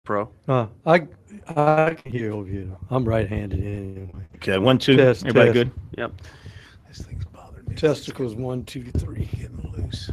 Pro. I can hear over here. I'm right-handed anyway. Okay, 1, 2. Test, Everybody test. good? Yep. This thing's bothering me. Testicles 1, 2, 3. Getting loose.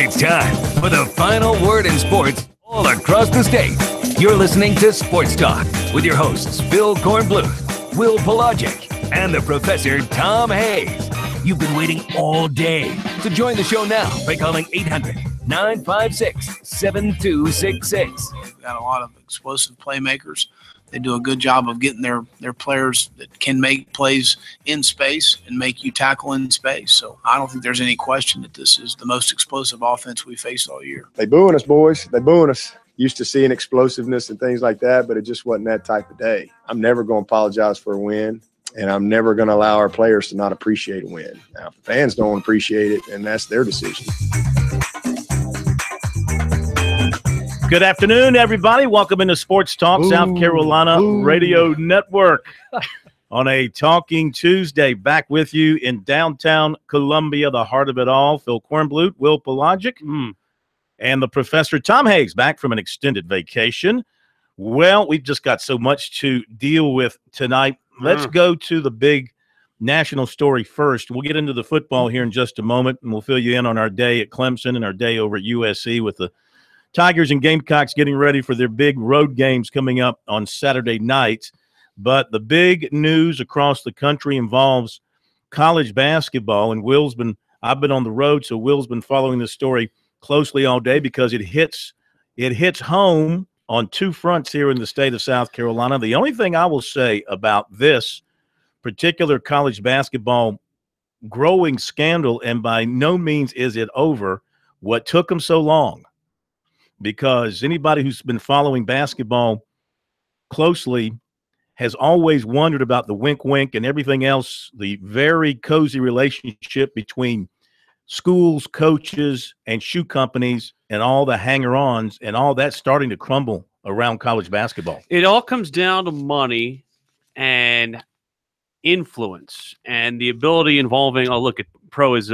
It's time for the final word in sports all across the state. You're listening to Sports Talk with your hosts, Phil Kornbluth, Will Pelagic, and the Professor Tom Hayes. You've been waiting all day. So join the show now by calling 800-956-7266. We've got a lot of explosive playmakers. They do a good job of getting their players that can make plays in space and make you tackle in space. So I don't think there's any question that this is the most explosive offense we faced all year. They booing us, boys. They booing us. Used to seeing explosiveness and things like that, but it just wasn't that type of day. I'm never going to apologize for a win, and I'm never going to allow our players to not appreciate a win. Now, if the fans don't appreciate it, and that's their decision. Good afternoon, everybody. Welcome into Sports Talk South Carolina Radio Network on a Talking Tuesday. Back with you in downtown Columbia, the heart of it all. Phil Kornbluth, Will Pelagic, and the Professor Tom Hayes back from an extended vacation. Well, we've just got so much to deal with tonight. Let's go to the big national story first. We'll get into the football here in just a moment, and we'll fill you in on our day at Clemson and our day over at USC with the Tigers and Gamecocks getting ready for their big road games coming up on Saturday night. But the big news across the country involves college basketball, and I've been on the road, so Will's been following this story closely all day because it hits home on two fronts here in the state of South Carolina. The only thing I will say about this particular college basketball growing scandal, and by no means is it over, what took them so long, because anybody who's been following basketball closely has always wondered about the wink and everything else, the very cozy relationship between schools, coaches, and shoe companies and all the hanger-ons and all that starting to crumble around college basketball. It all comes down to money and influence and the ability involving. Oh, look, Pro is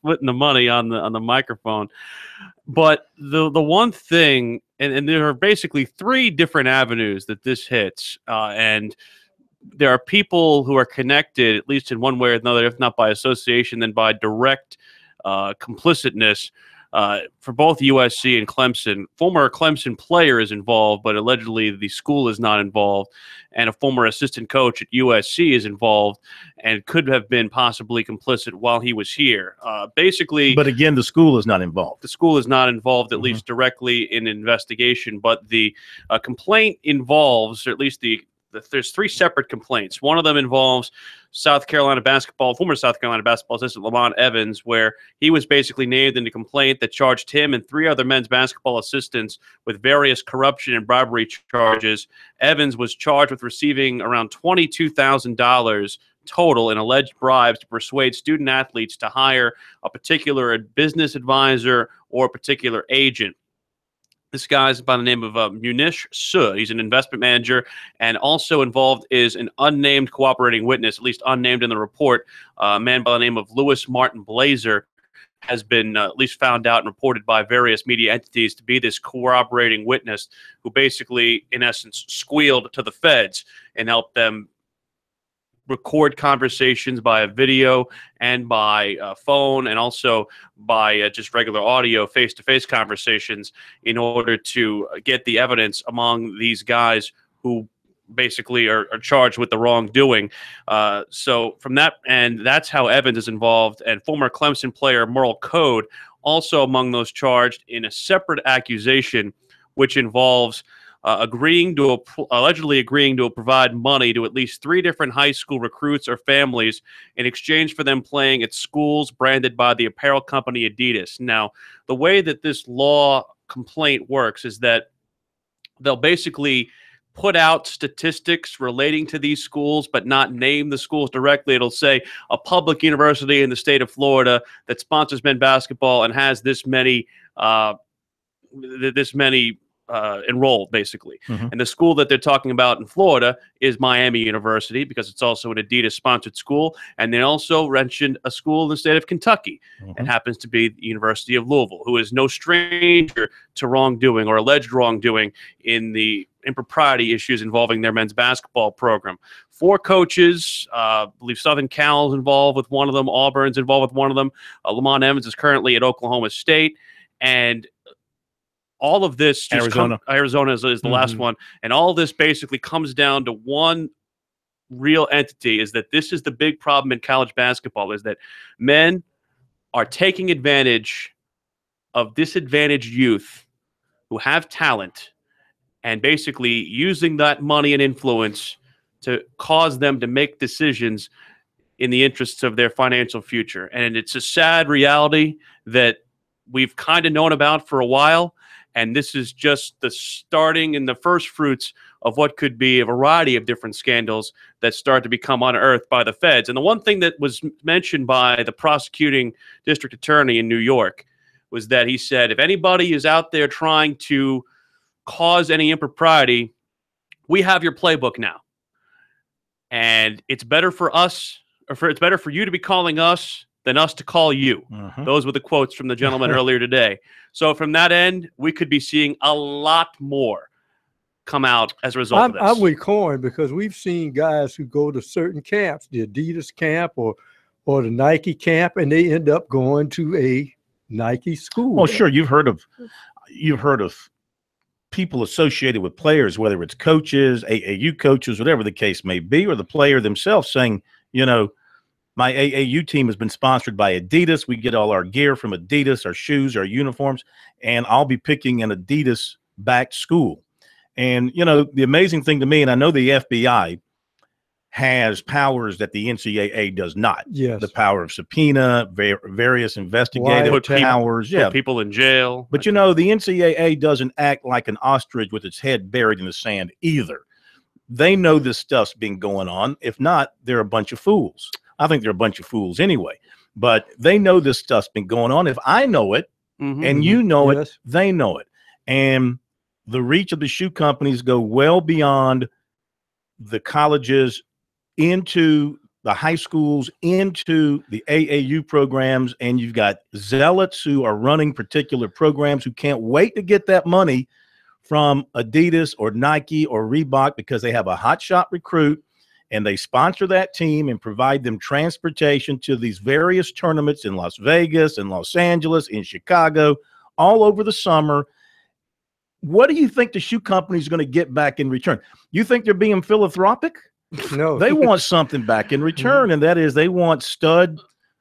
putting the money on the microphone. But the one thing, and there are basically three different avenues that this hits, and there are people who are connected, at least in one way or another, if not by association, then by direct complicitness for both USC and Clemson. Former Clemson player is involved, but allegedly the school is not involved. And a former assistant coach at USC is involved and could have been possibly complicit while he was here. Basically, but again, the school is not involved. The school is not involved, at least directly in investigation. But the complaint involves, or at least there's three separate complaints. One of them involves former South Carolina basketball assistant Lamont Evans, where he was basically named in a complaint that charged him and three other men's basketball assistants with various corruption and bribery charges. Evans was charged with receiving around $22,000 total in alleged bribes to persuade student athletes to hire a particular business advisor or a particular agent. This guy's by the name of Munish Suh. He's an investment manager, and also involved is an unnamed cooperating witness, at least unnamed in the report. A man by the name of Lewis Martin Blazer has been at least found out and reported by various media entities to be this cooperating witness who basically, in essence, squealed to the feds and helped them record conversations by a video and by phone, and also by just regular audio face-to-face conversations in order to get the evidence among these guys who basically are charged with the wrongdoing. So from that, and that's how Evans is involved, and former Clemson player Merle Code also among those charged in a separate accusation, which involves allegedly agreeing to provide money to at least three different high school recruits or families in exchange for them playing at schools branded by the apparel company Adidas. Now, the way that this law complaint works is that they'll basically put out statistics relating to these schools, but not name the schools directly. It'll say a public university in the state of Florida that sponsors men's basketball and has this many enrolled, basically. And the school that they're talking about in Florida is Miami University, because it's also an Adidas-sponsored school. And they also mentioned a school in the state of Kentucky. It happens to be the University of Louisville, who is no stranger to wrongdoing or alleged wrongdoing in the impropriety issues involving their men's basketball program. Four coaches, I believe Southern Cal is involved with one of them, Auburn's involved with one of them. Lamont Evans is currently at Oklahoma State. And all of this just Arizona is the last one, and all of this basically comes down to one real entity: is that this is the big problem in college basketball, is that men are taking advantage of disadvantaged youth who have talent and basically using that money and influence to cause them to make decisions in the interests of their financial future. And it's a sad reality that we've kind of known about for a while. And this is just the starting and the first fruits of what could be a variety of different scandals that start to become unearthed by the feds. And the one thing that was mentioned by the prosecuting district attorney in New York was that he said, if anybody is out there trying to cause any impropriety, we have your playbook now. And it's better for us, it's better for you to be calling us than us to call you. Those were the quotes from the gentleman earlier today. So from that end, we could be seeing a lot more come out as a result of this. I'm with Corin, because we've seen guys who go to certain camps, the Adidas camp or the Nike camp, and they end up going to a Nike school. Well, sure, you've heard of people associated with players, whether it's coaches, AAU coaches, whatever the case may be, or the player themselves saying, you know, my AAU team has been sponsored by Adidas. We get all our gear from Adidas, our shoes, our uniforms, and I'll be picking an Adidas-backed school. And, you know, the amazing thing to me, and I know the FBI has powers that the NCAA does not. Yes. The power of subpoena, various investigative powers. Put people in jail. But, you know, the NCAA doesn't act like an ostrich with its head buried in the sand either. they know this stuff's been going on. If not, they're a bunch of fools. I think they're a bunch of fools anyway. But they know this stuff's been going on. If I know it and you know it, they know it. And the reach of the shoe companies go well beyond the colleges into the high schools, into the AAU programs, and you've got zealots who are running particular programs who can't wait to get that money from Adidas or Nike or Reebok because they have a hotshot recruit and they sponsor that team and provide them transportation to these various tournaments in Las Vegas, in Los Angeles, in Chicago, all over the summer. What do you think the shoe company is going to get back in return? You think they're being philanthropic? No. They want something back in return, and that is they want stud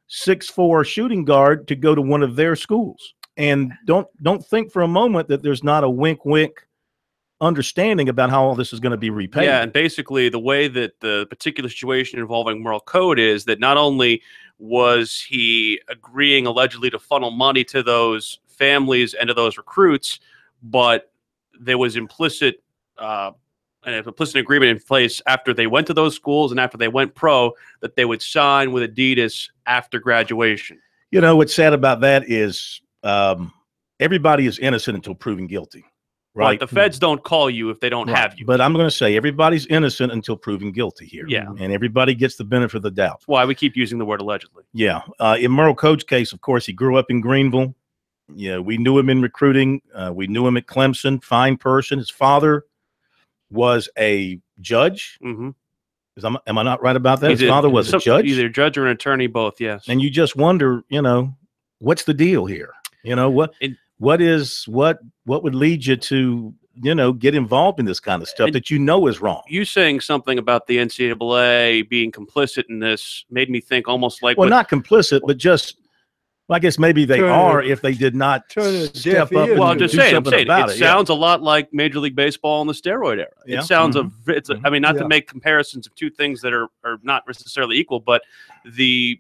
6'4" shooting guard to go to one of their schools. And don't think for a moment that there's not a wink understanding about how all this is going to be repaid. Yeah, and basically the way that the particular situation involving Merle Code is that not only was he agreeing allegedly to funnel money to those families and to those recruits, but there was an implicit agreement in place after they went to those schools and after they went pro that they would sign with Adidas after graduation. You know, what's sad about that is everybody is innocent until proven guilty, right? But the feds don't call you if they don't have you. But I'm going to say everybody's innocent until proven guilty here. Yeah. And everybody gets the benefit of the doubt. That's why we keep using the word allegedly. Yeah. In Merle Code's case, of course, he grew up in Greenville. Yeah, we knew him in recruiting. We knew him at Clemson. Fine person. His father was a judge. Mm-hmm. Am I not right about that? His father was a judge? Either judge or an attorney, both, yes. And you just wonder, what's the deal here? What would lead you to, get involved in this kind of stuff that is wrong? You saying something about the NCAA being complicit in this made me think almost like not complicit, but just I guess maybe they are if they did not step up. Well, I'm just saying, it sounds a lot like Major League Baseball in the steroid era. Yeah. It sounds I mean, not to make comparisons of two things that are not necessarily equal, but the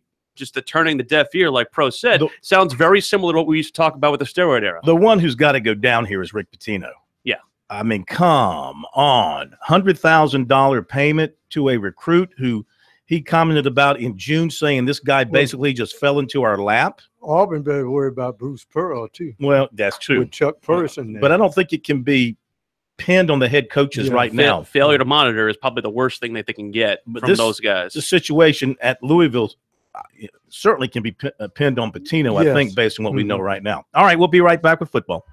turning the deaf ear, like Pro said, sounds very similar to what we used to talk about with the steroid era. The one who's got to go down here is Rick Pitino. Yeah. I mean, come on. $100,000 payment to a recruit who he commented about in June, saying this guy basically just fell into our lap. Auburn better worry about Bruce Pearl, too. Well, that's true. With Chuck Person. But I don't think it can be pinned on the head coaches right now. Failure to monitor is probably the worst thing that they can get from those guys. The situation at Louisville certainly can be pinned on Pitino, I think, based on what we know right now. All right, we'll be right back with football.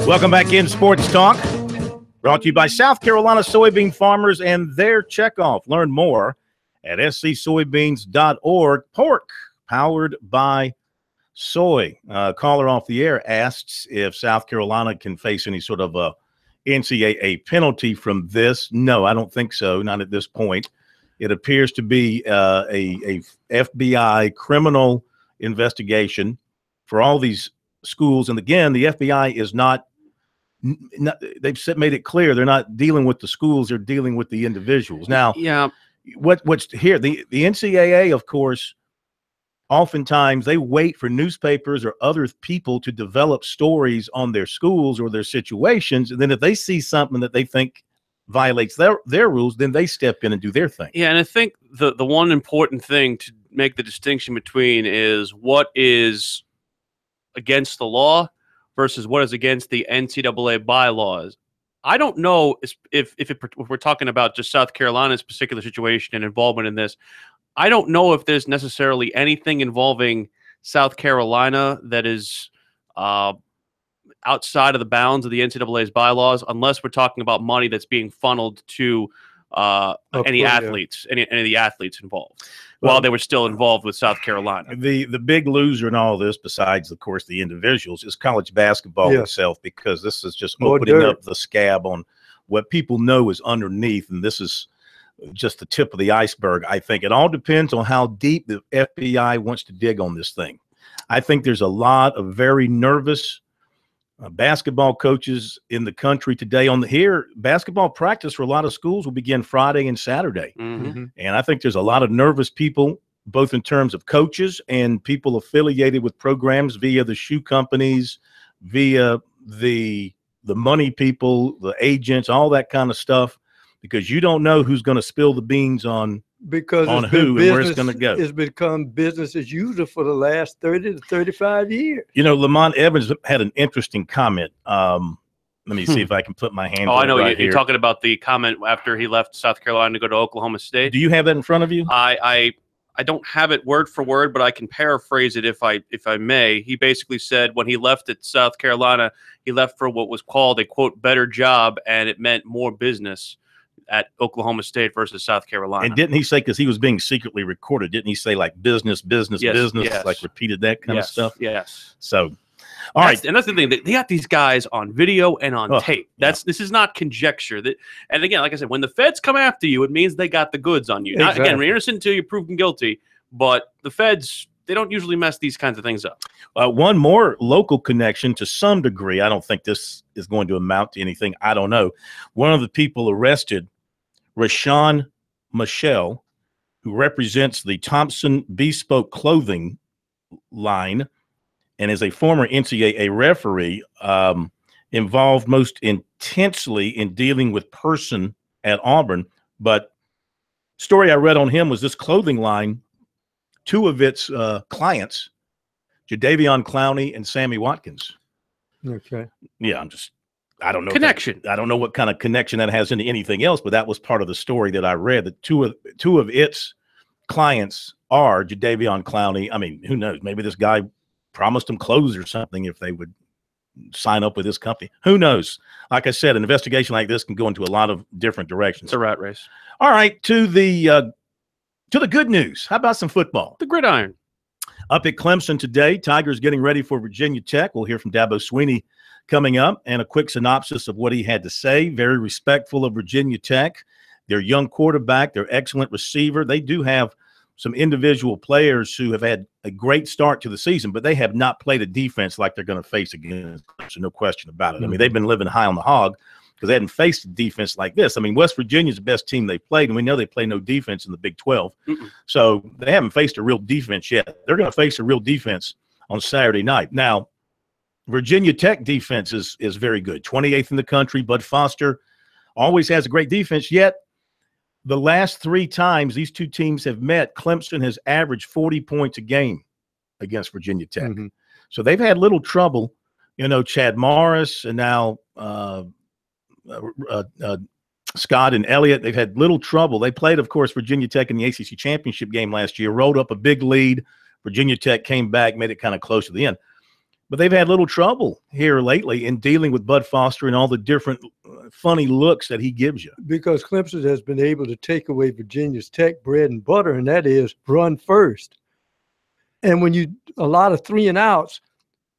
Welcome back in Sports Talk, brought to you by South Carolina soybean farmers and their checkoff. Learn more at scsoybeans.org. Pork, powered by soy. Caller off the air asks if South Carolina can face any sort of a NCAA penalty from this. No, I don't think so, not at this point. It appears to be a FBI criminal investigation for all these schools. And again, the FBI is not they've made it clear they're not dealing with the schools, they're dealing with the individuals. Now, yeah, what's here, the NCAA, of course, oftentimes they wait for newspapers or other people to develop stories on their schools or their situations, and then if they see something that they think violates their rules, then they step in and do their thing. Yeah, and I think the one important thing to make the distinction between is what is against the law versus what is against the NCAA bylaws. I don't know if we're talking about just South Carolina's particular situation and involvement in this. I don't know if there's necessarily anything involving South Carolina that is outside of the bounds of the NCAA's bylaws, unless we're talking about money that's being funneled to any athletes, any of the athletes involved, while they were still involved with South Carolina. The big loser in all this, besides, of course, the individuals, is college basketball itself, because this is just opening up the scab on what people know is underneath, and this is just the tip of the iceberg. I think it all depends on how deep the FBI wants to dig on this thing. I think there's a lot of very nervous basketball coaches in the country today. Basketball practice for a lot of schools will begin Friday and Saturday. Mm-hmm. And I think there's a lot of nervous people, both in terms of coaches and people affiliated with programs via the shoe companies, via the money people, the agents, all that kind of stuff, because you don't know who's going to spill the beans on who and where it's going to go. It's become business as usual for the last 30 to 35 years. You know, Lamont Evans had an interesting comment. Let me see if I can put my hand. Oh, I know right you're talking about the comment after he left South Carolina to go to Oklahoma State. Do you have that in front of you? I don't have it word for word, but I can paraphrase it if I may. He basically said when he left at South Carolina, he left for what was called a, quote, better job, and it meant more business at Oklahoma State versus South Carolina. And didn't he say, because he was being secretly recorded, didn't he say like business, yes. like repeated that kind of stuff? Yes. So, all right. And that's the thing. They got these guys on video and on tape. This is not conjecture. And again, like I said, when the feds come after you, it means they got the goods on you. Exactly. Again, you're innocent until you're proven guilty, but the feds, they don't usually mess these kinds of things up. One more local connection to some degree. I don't think this is going to amount to anything. I don't know. One of the people arrested, Rashawn Michelle, who represents the Thompson Bespoke Clothing line and is a former NCAA referee, involved most intensely in dealing with person at Auburn. But story I read on him was this clothing line, two of its clients, Jadeveon Clowney and Sammy Watkins. Okay. Yeah, I don't know. Connection. I don't know what kind of connection that has into anything else, but that was part of the story that I read. That two of its clients are Jadeveon Clowney. I mean, who knows? Maybe this guy promised them clothes or something if they would sign up with this company. Who knows? Like I said, an investigation like this can go into a lot of different directions. It's a rat race. All right, to the good news. How about some football? The gridiron. Up at Clemson today, Tigers getting ready for Virginia Tech. We'll hear from Dabo Swinney coming up, and a quick synopsis of what he had to say. Very respectful of Virginia Tech, their young quarterback, their excellent receiver. They do have some individual players who have had a great start to the season, but they have not played a defense like they're going to face against Clemson, no question about it. I mean, they've been living high on the hog because they hadn't faced a defense like this. I mean, West Virginia's the best team they played, and we know they play no defense in the Big 12. So they haven't faced a real defense yet. They're going to face a real defense on Saturday night. Now, Virginia Tech defense is very good. 28th in the country. Bud Foster always has a great defense, yet the last three times these two teams have met, Clemson has averaged 40 points a game against Virginia Tech. So they've had little trouble. You know, Chad Morris and now Scott and Elliott, they've had little trouble. They played, of course, Virginia Tech in the ACC championship game last year, rolled up a big lead. Virginia Tech came back, made it kind of close to the end. But they've had little trouble here lately in dealing with Bud Foster and all the different funny looks that he gives you. Because Clemson has been able to take away Virginia's Tech bread and butter, and that is run first. And when a lot of 3 and outs,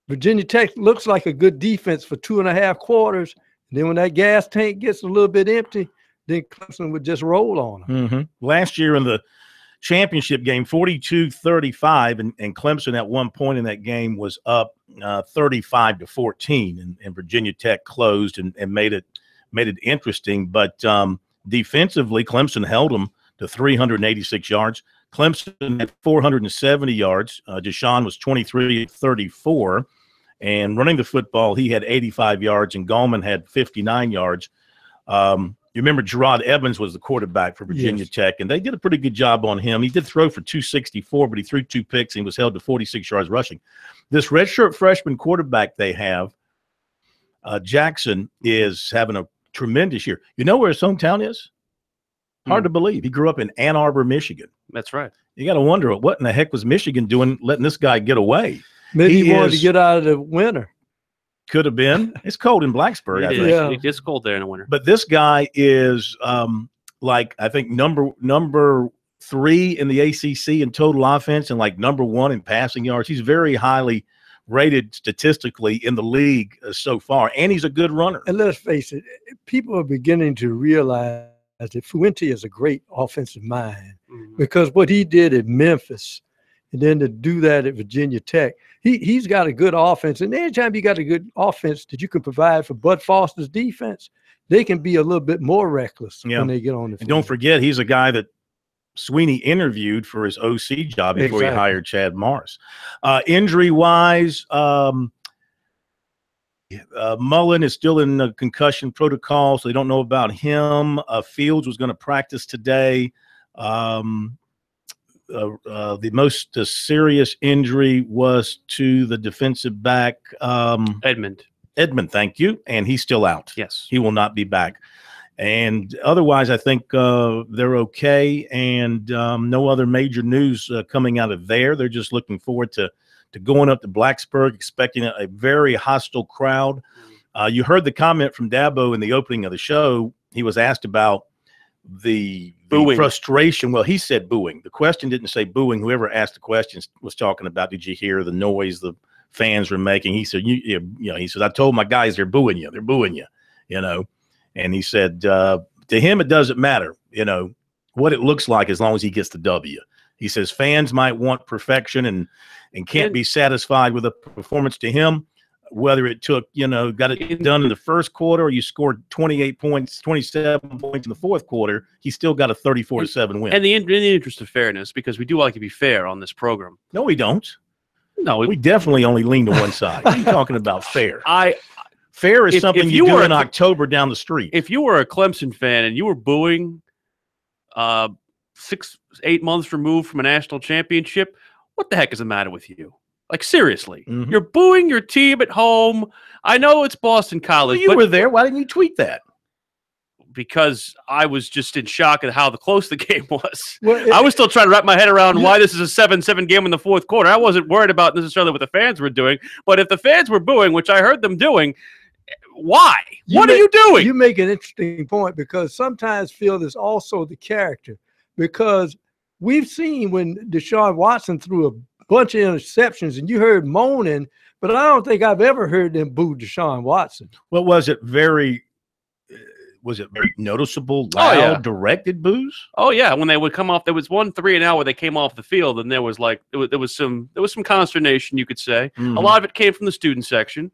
Virginia Tech looks like a good defense for 2.5 quarters. And then when that gas tank gets a little bit empty, then Clemson would just roll on them. Last year in the championship game, 42-35, and Clemson at one point in that game was up 35-14, and Virginia Tech closed and made it interesting. But defensively, Clemson held them to 386 yards. Clemson had 470 yards. Deshaun was 23-34, and running the football, he had 85 yards, and Gallman had 59 yards. You remember Gerard Evans was the quarterback for Virginia Tech, and they did a pretty good job on him. He did throw for 264, but he threw 2 picks and was held to 46 yards rushing. This redshirt freshman quarterback they have, Jackson, is having a tremendous year. You know where his hometown is? Hard to believe. He grew up in Ann Arbor, Michigan. That's right. You got to wonder, what in the heck was Michigan doing letting this guy get away? Maybe he wanted to get out of the winter. Could have been. It's cold in Blacksburg, I think. Yeah. It is cold there in the winter. But this guy is like, I think, number 3 in the ACC in total offense and like number 1 in passing yards. He's very highly rated statistically in the league so far, and he's a good runner. And let's face it, people are beginning to realize that Fuente is a great offensive mind because what he did at Memphis and then to do that at Virginia Tech, he's got a good offense. And anytime you got a good offense that you can provide for Bud Foster's defense, they can be a little bit more reckless when they get on the field. And don't forget, he's a guy that Sweeney interviewed for his OC job before he hired Chad Morris. Injury-wise, Mullen is still in the concussion protocol, so they don't know about him. Fields was going to practice today. The most serious injury was to the defensive back. Edmond, thank you. And he's still out. Yes. He will not be back. And otherwise, I think they're okay. And no other major news coming out of there. They're just looking forward to going up to Blacksburg, expecting a very hostile crowd. You heard the comment from Dabo in the opening of the show. He was asked about the frustration. Well, he said booing. The question didn't say booing. Whoever asked the question was talking about, did you hear the noise the fans were making? He said, he said, I told my guys they're booing you. They're booing you, And he said, to him, it doesn't matter, what it looks like as long as he gets the W. He says fans might want perfection and can't be satisfied with a performance. To him, whether it took, got it done in the first quarter or you scored 28 points, 27 points in the fourth quarter, he still got a 34-7 win. And in the interest of fairness, because we do like to be fair on this program. No, we don't. No, we definitely only lean to one side. What are you talking about fair? Fair is something if you do in October down the street. If you were a Clemson fan and you were booing 6-8 months removed from a national championship, what the heck is the matter with you? Like, seriously, you're booing your team at home. I know it's Boston College. Well, you were there. Why didn't you tweet that? Because I was just in shock at how close the game was. Well, I was still trying to wrap my head around why this is a 7-7 game in the fourth quarter. I wasn't worried about necessarily what the fans were doing. But if the fans were booing, which I heard them doing, why? What are you doing? You make an interesting point because sometimes Phil is also the character. Because we've seen when Deshaun Watson threw a bunch of interceptions and you heard moaning, but I don't think I've ever heard them boo Deshaun Watson. Well, was it very noticeable, loud, directed boos? Oh yeah, when they would come off, there was 1 3-and-out where they came off the field, and there was some consternation, you could say. A lot of it came from the student section,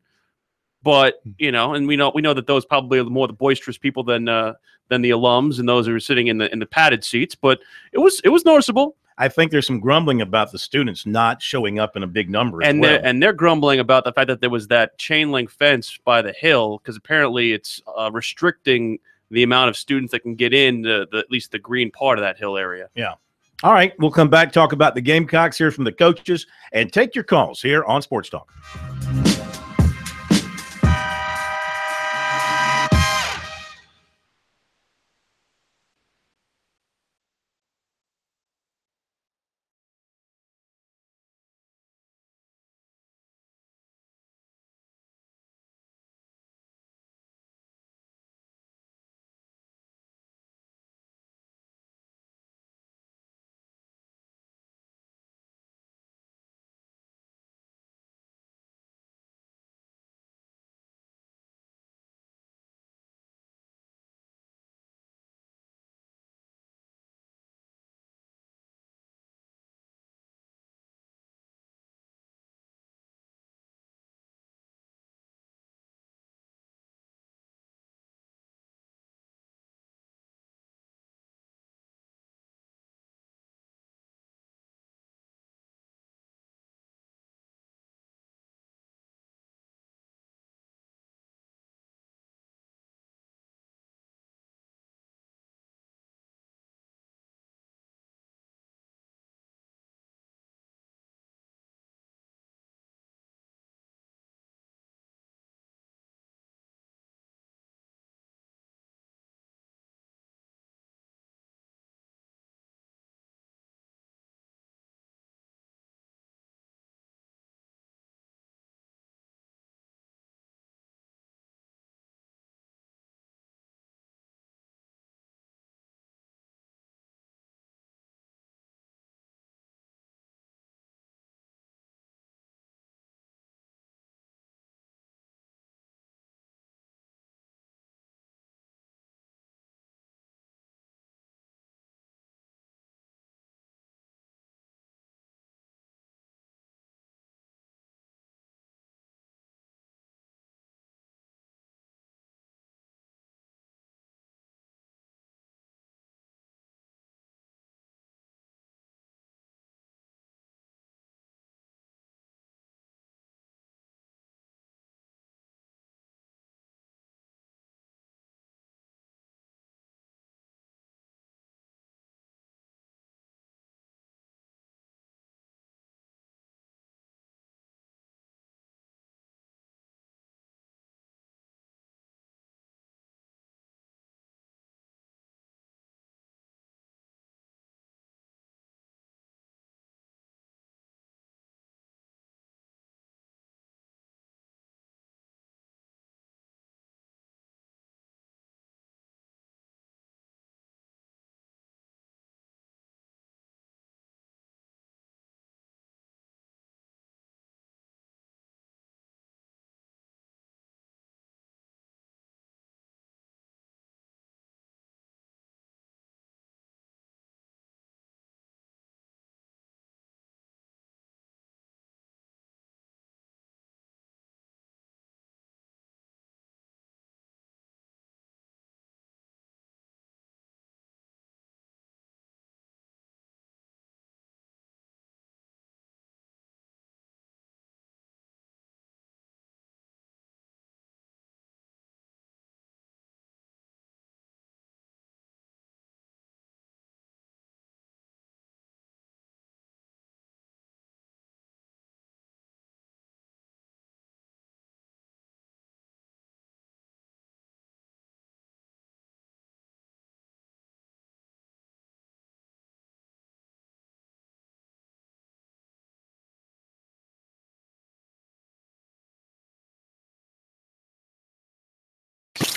but and we know that those probably are more the boisterous people than the alums and those who were sitting in the padded seats. But it was noticeable. I think there's some grumbling about the students not showing up in a big number and they're grumbling about the fact that there was that chain link fence by the hill because apparently it's restricting the amount of students that can get in at least the green part of that hill area. Yeah. All right, we'll come back, talk about the Gamecocks, hear from the coaches, and take your calls here on Sports Talk.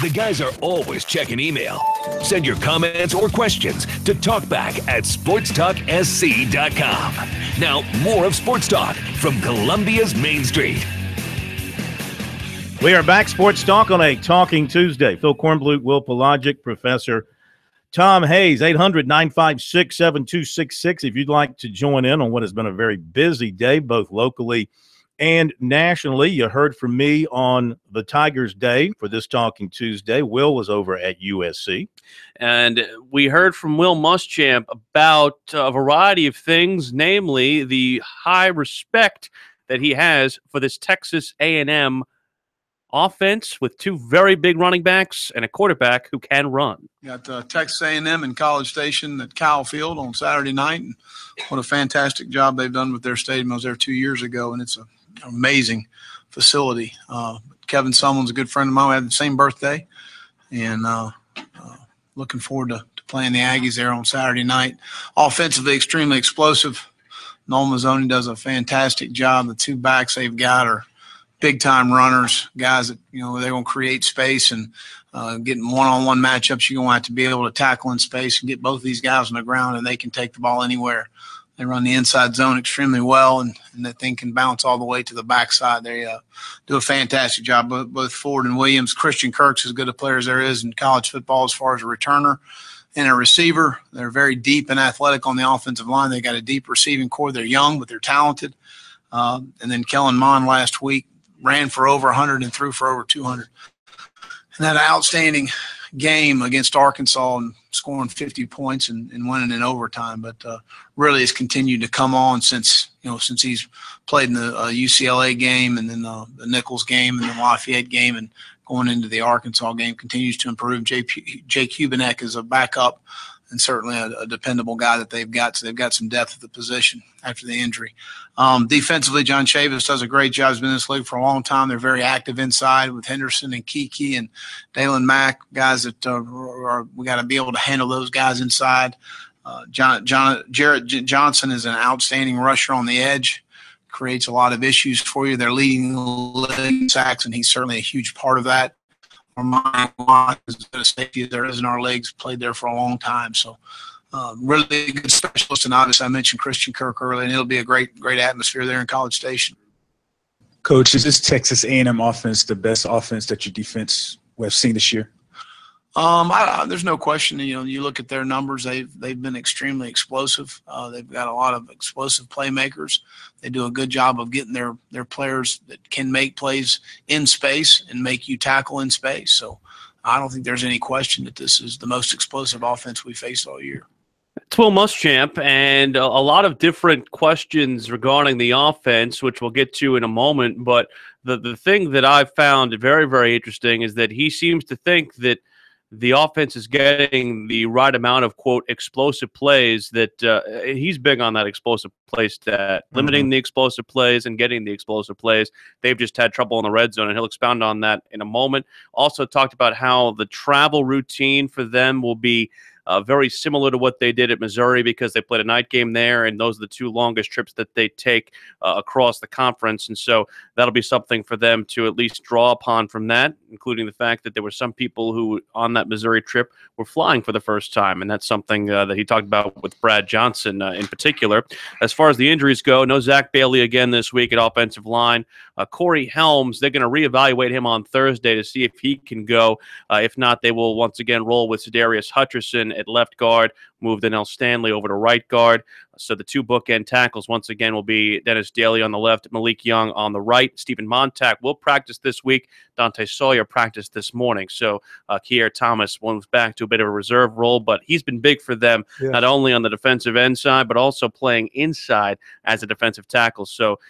The guys are always checking email. Send your comments or questions to talkback@sportstalksc.com. Now, more of Sports Talk from Columbia's Main Street. We are back, Sports Talk, on a Talking Tuesday. Phil Kornblut, Will Pelagic, Professor Tom Hayes, 800-956-7266. If you'd like to join in on what has been a very busy day, both locally and nationally. You heard from me on the Tigers Day for this Talking Tuesday. Will was over at USC. And we heard from Will Muschamp about a variety of things, namely the high respect that he has for this Texas A&M offense with two very big running backs and a quarterback who can run. Got Texas A&M in College Station at Kyle Field on Saturday night. And what a fantastic job they've done with their stadium. I was there 2 years ago, and it's an amazing facility. Kevin Sumlin's a good friend of mine. We had the same birthday, and looking forward to playing the Aggies there on Saturday night. Offensively, extremely explosive. Noel Mazzoni does a fantastic job. The two backs they've got are big-time runners, guys that, they're going to create space, and getting one-on-one matchups, you're going to have to be able to tackle in space and get both these guys on the ground, and they can take the ball anywhere. They run the inside zone extremely well, and that thing can bounce all the way to the backside. They do a fantastic job, both Ford and Williams. Christian Kirk's as good a player as there is in college football as far as a returner and a receiver. They're very deep and athletic on the offensive line. They got a deep receiving core. They're young, but they're talented. And then Kellen Mond last week ran for over 100 and threw for over 200. And that outstanding game against Arkansas and scoring 50 points and winning in overtime, but really has continued to come on since he's played in the UCLA game, and then the Nichols game, and the Lafayette game, and going into the Arkansas game, continues to improve. Jake Hubenek is a backup and certainly a dependable guy that they've got. So they've got some depth at the position after the injury. Defensively, John Chavis does a great job. He's been in this league for a long time. They're very active inside with Henderson and Kiki and Dalen Mack, guys that we got to be able to handle those guys inside. Jarrett Johnson is an outstanding rusher on the edge, creates a lot of issues for you. They're leading the league in sacks, and he's certainly a huge part of that. Mike Watt is as good a safety as there is in our leagues, played there for a long time. So really good specialist. And obviously I mentioned Christian Kirk earlier, and it'll be a great atmosphere there in College Station. Coach, is this Texas A&M offense the best offense that your defense have seen this year? There's no question. You look at their numbers; they've been extremely explosive. They've got a lot of explosive playmakers. They do a good job of getting their players that can make plays in space and make you tackle in space. So I don't think there's any question that this is the most explosive offense we faced all year. It's Will Muschamp, and a lot of different questions regarding the offense, which we'll get to in a moment. But the thing that I've found very, very interesting is that he seems to think that the offense is getting the right amount of, quote, explosive plays, that he's big on that explosive play stat, limiting the explosive plays and getting the explosive plays. They've just had trouble in the red zone, and he'll expound on that in a moment. Also talked about how the travel routine for them will be very similar to what they did at Missouri, because they played a night game there, and those are the two longest trips that they take across the conference. And so that'll be something for them to at least draw upon from that, including the fact that there were some people who on that Missouri trip were flying for the first time. And that's something that he talked about with Brad Johnson in particular. As far as the injuries go, no Zach Bailey again this week at offensive line. Corey Helms, they're going to reevaluate him on Thursday to see if he can go. If not, they will once again roll with Sedarius Hutcherson at left guard, move Donnell Stanley over to right guard. So the two bookend tackles once again will be Dennis Daly on the left, Malik Young on the right. Stephen Montag will practice this week. Dante Sawyer practiced this morning. So Kier Thomas moves back to a bit of a reserve role, but he's been big for them, not only on the defensive end side, but also playing inside as a defensive tackle. So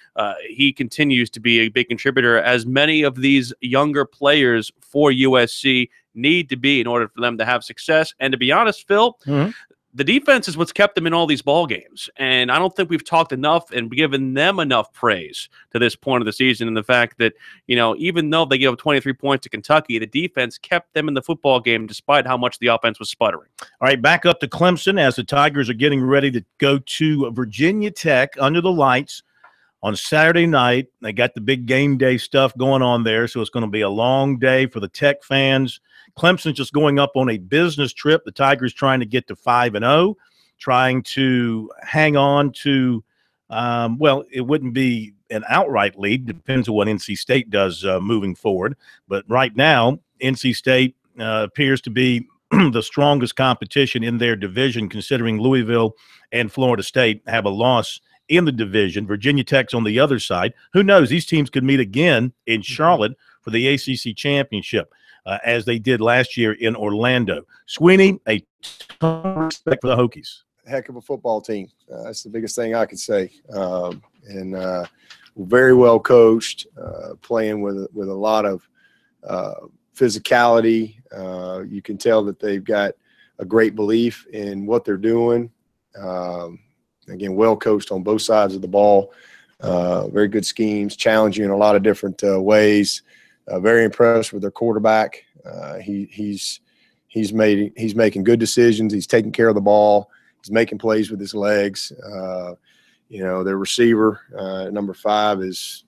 he continues to be a big contributor, as many of these younger players for USC need to be in order for them to have success. And to be honest, Phil, the defense is what's kept them in all these ball games. And I don't think we've talked enough and given them enough praise to this point of the season, and the fact that, even though they gave up 23 points to Kentucky, the defense kept them in the football game despite how much the offense was sputtering. All right, back up to Clemson as the Tigers are getting ready to go to Virginia Tech under the lights on Saturday night. They got the big game day stuff going on there, so it's going to be a long day for the Tech fans. Clemson's just going up on a business trip. The Tigers trying to get to 5-0, trying to hang on to, well, it wouldn't be an outright lead. Depends on what NC State does moving forward. But right now, NC State appears to be the strongest competition in their division, considering Louisville and Florida State have a loss in the division. Virginia Tech's on the other side. Who knows? These teams could meet again in Charlotte for the ACC championship, as they did last year in Orlando. Sweeney, a ton of respect for the Hokies. Heck of a football team. That's the biggest thing I could say. And very well coached, playing with a lot of physicality. You can tell that they've got a great belief in what they're doing. Again, well coached on both sides of the ball. Very good schemes, challenging in a lot of different ways. Very impressed with their quarterback. He's making good decisions. He's taking care of the ball. He's making plays with his legs. Their receiver, number 5, is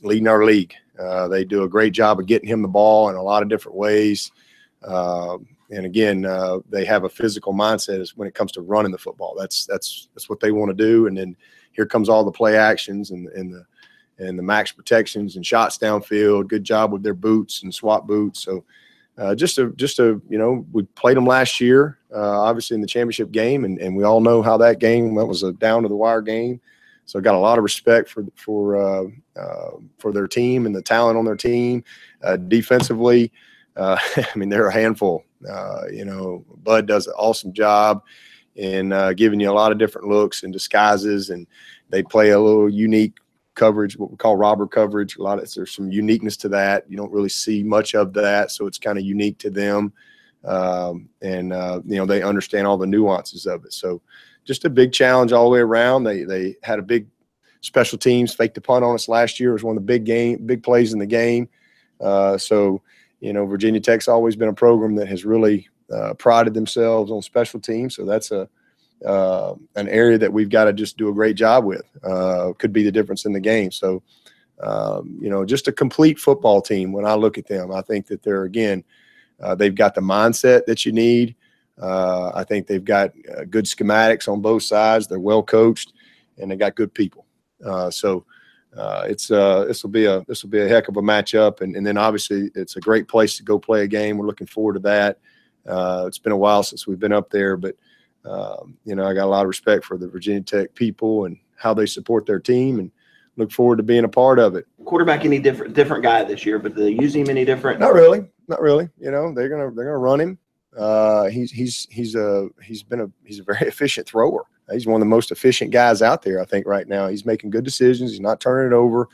leading our league. They do a great job of getting him the ball in a lot of different ways. And again, they have a physical mindset when it comes to running the football. That's what they want to do. And then here comes all the play actions and the max protections and shots downfield. Good job with their boots and swap boots. So we played them last year, obviously in the championship game, and we all know how that was a down to the wire game. So I got a lot of respect for their team and the talent on their team. Defensively, they're a handful. Bud does an awesome job in giving you a lot of different looks and disguises, and they play a little unique coverage, what we call robber coverage. There's some uniqueness to that. You don't really see much of that, so it's kind of unique to them. They understand all the nuances of it. So just a big challenge all the way around. They had a big special teams, faked a punt on us last year. It was one of the big plays in the game. Virginia Tech's always been a program that has really prided themselves on special teams. So that's an area that we've got to just do a great job with. Could be the difference in the game. So, just a complete football team. When I look at them, I think that they've got the mindset that you need. I think they've got good schematics on both sides. They're well coached, and they got good people. This will be a heck of a matchup, and then obviously it's a great place to go play a game. We're looking forward to that. It's been a while since we've been up there, but I got a lot of respect for the Virginia Tech people and how they support their team, and look forward to being a part of it. Quarterback any different guy this year, but do they use him any different? Not really. They're gonna run him. He's a very efficient thrower. He's one of the most efficient guys out there, I think, right now. He's making good decisions. He's not turning it over.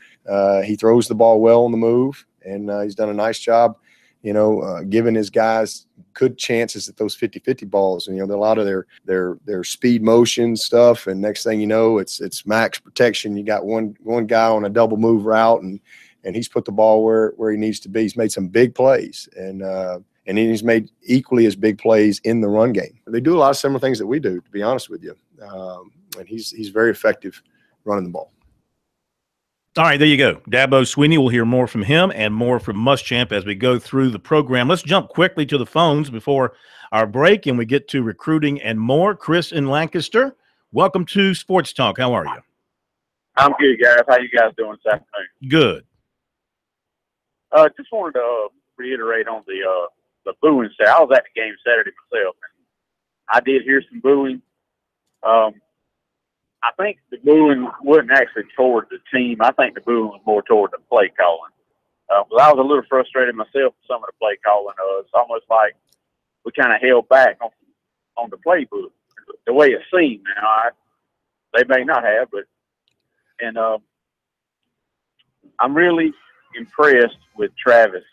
He throws the ball well on the move, and he's done a nice job, giving his guys good chances at those 50-50 balls. And, a lot of their speed motion stuff, and next thing you know, it's max protection. You got one guy on a double move route, and he's put the ball where he needs to be. He's made some big plays, and then he's made equally as big plays in the run game. They do a lot of similar things that we do, to be honest with you. And he's very effective running the ball. All right, there you go. Dabo Sweeney. We'll hear more from him and more from Muschamp as we go through the program. Let's jump quickly to the phones before our break, and we get to recruiting and more. Chris in Lancaster, welcome to Sports Talk. How are you? I'm good, guys. How you guys doing this afternoon? Good. Just wanted to reiterate on the booing side. I was at the game Saturday myself, and I did hear some booing. I think the booing wasn't actually toward the team. I think the booing was more toward the play calling. But I was a little frustrated myself with some of the play calling. It's almost like we kind of held back on the playbook, the way it seemed. Now, they may not have, but I'm really impressed with Travis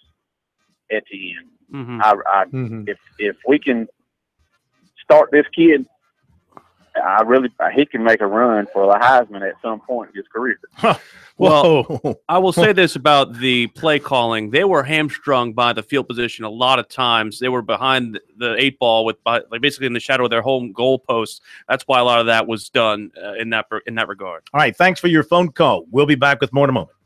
Etienne. Mm-hmm. If we can start this kid, he can make a run for the Heisman at some point in his career. Well, I will say this about the play calling. They were hamstrung by the field position a lot of times. They were behind the 8 ball basically in the shadow of their home goal posts. That's why a lot of that was done in that regard. All right, thanks for your phone call. We'll be back with more in a moment.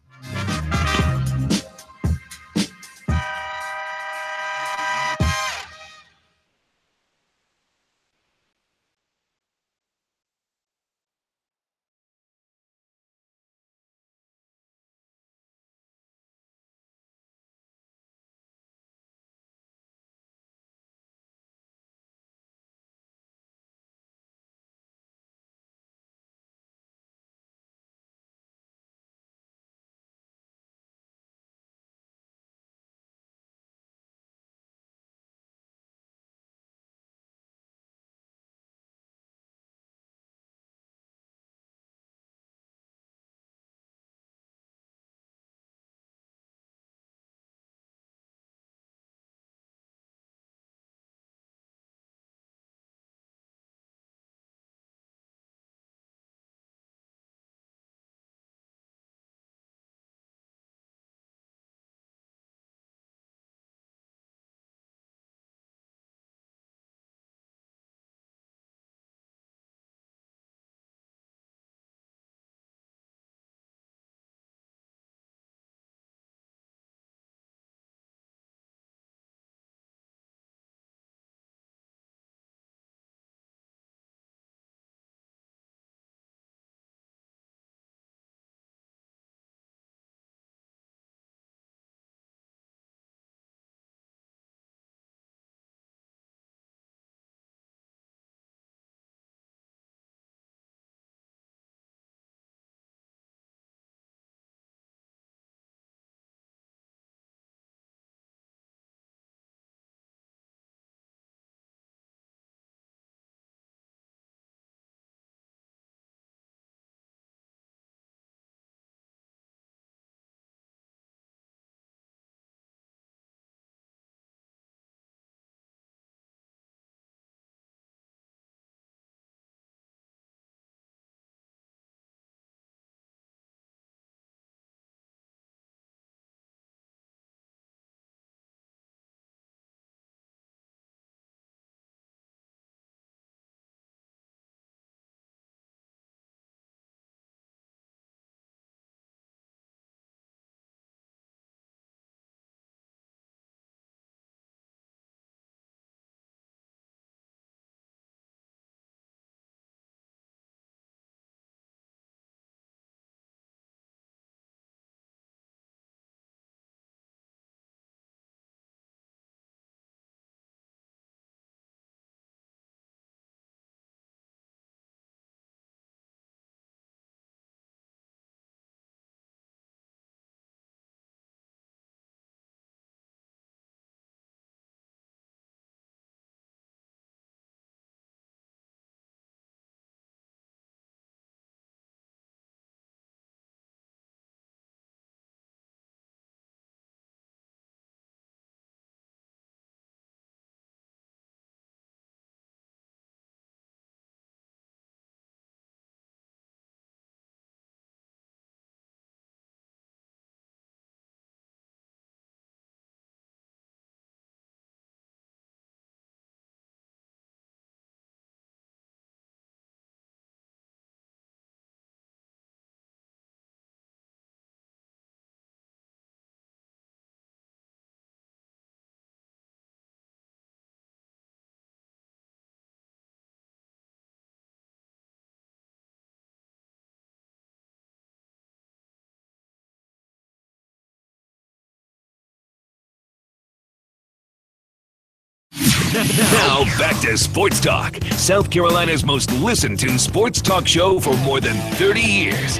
Now back to Sports Talk, South Carolina's most listened to sports talk show for more than 30 years.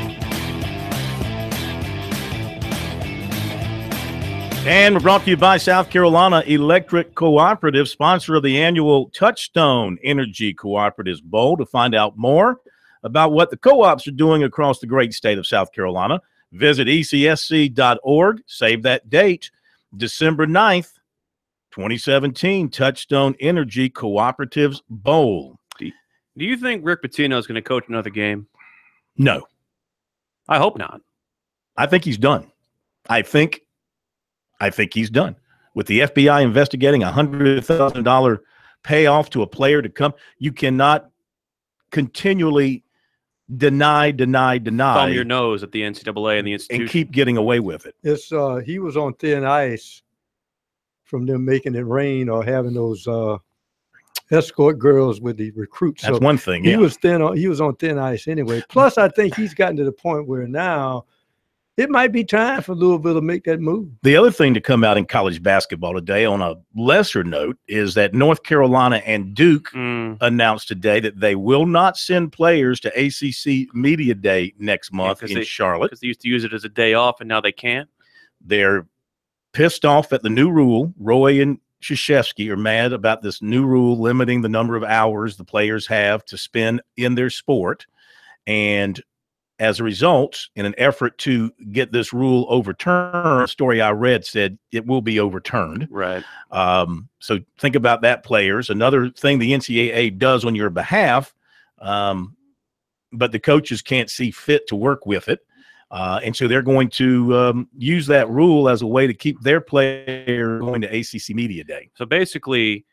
And we're brought to you by South Carolina Electric Cooperative, sponsor of the annual Touchstone Energy Cooperatives Bowl. To find out more about what the co-ops are doing across the great state of South Carolina, visit ecsc.org. Save that date, December 9th, 2017, Touchstone Energy Cooperatives Bowl. Do you think Rick Pitino is going to coach another game? No. I hope not. I think he's done. I think he's done. With the FBI investigating a $100,000 payoff to a player to come, you cannot continually deny Thumb your nose at the NCAA and the institution and keep getting away with it. It's he was on thin ice from them making it rain or having those escort girls with the recruits. That's one thing. Yeah. He was on thin ice anyway. Plus, I think he's gotten to the point where now it might be time for Louisville to make that move. The other thing to come out in college basketball today, on a lesser note, is that North Carolina and Duke announced today that they will not send players to ACC Media Day next month in Charlotte. Because they used to use it as a day off, and now they can't. They're pissed off at the new rule. Roy and Krzyzewski are mad about this new rule limiting the number of hours the players have to spend in their sport. And as a result, in an effort to get this rule overturned, a story I read said it will be overturned. Right. So think about that, players. Another thing the NCAA does on your behalf, but the coaches can't see fit to work with it. And so they're going to use that rule as a way to keep their player going to ACC Media Day. So basically,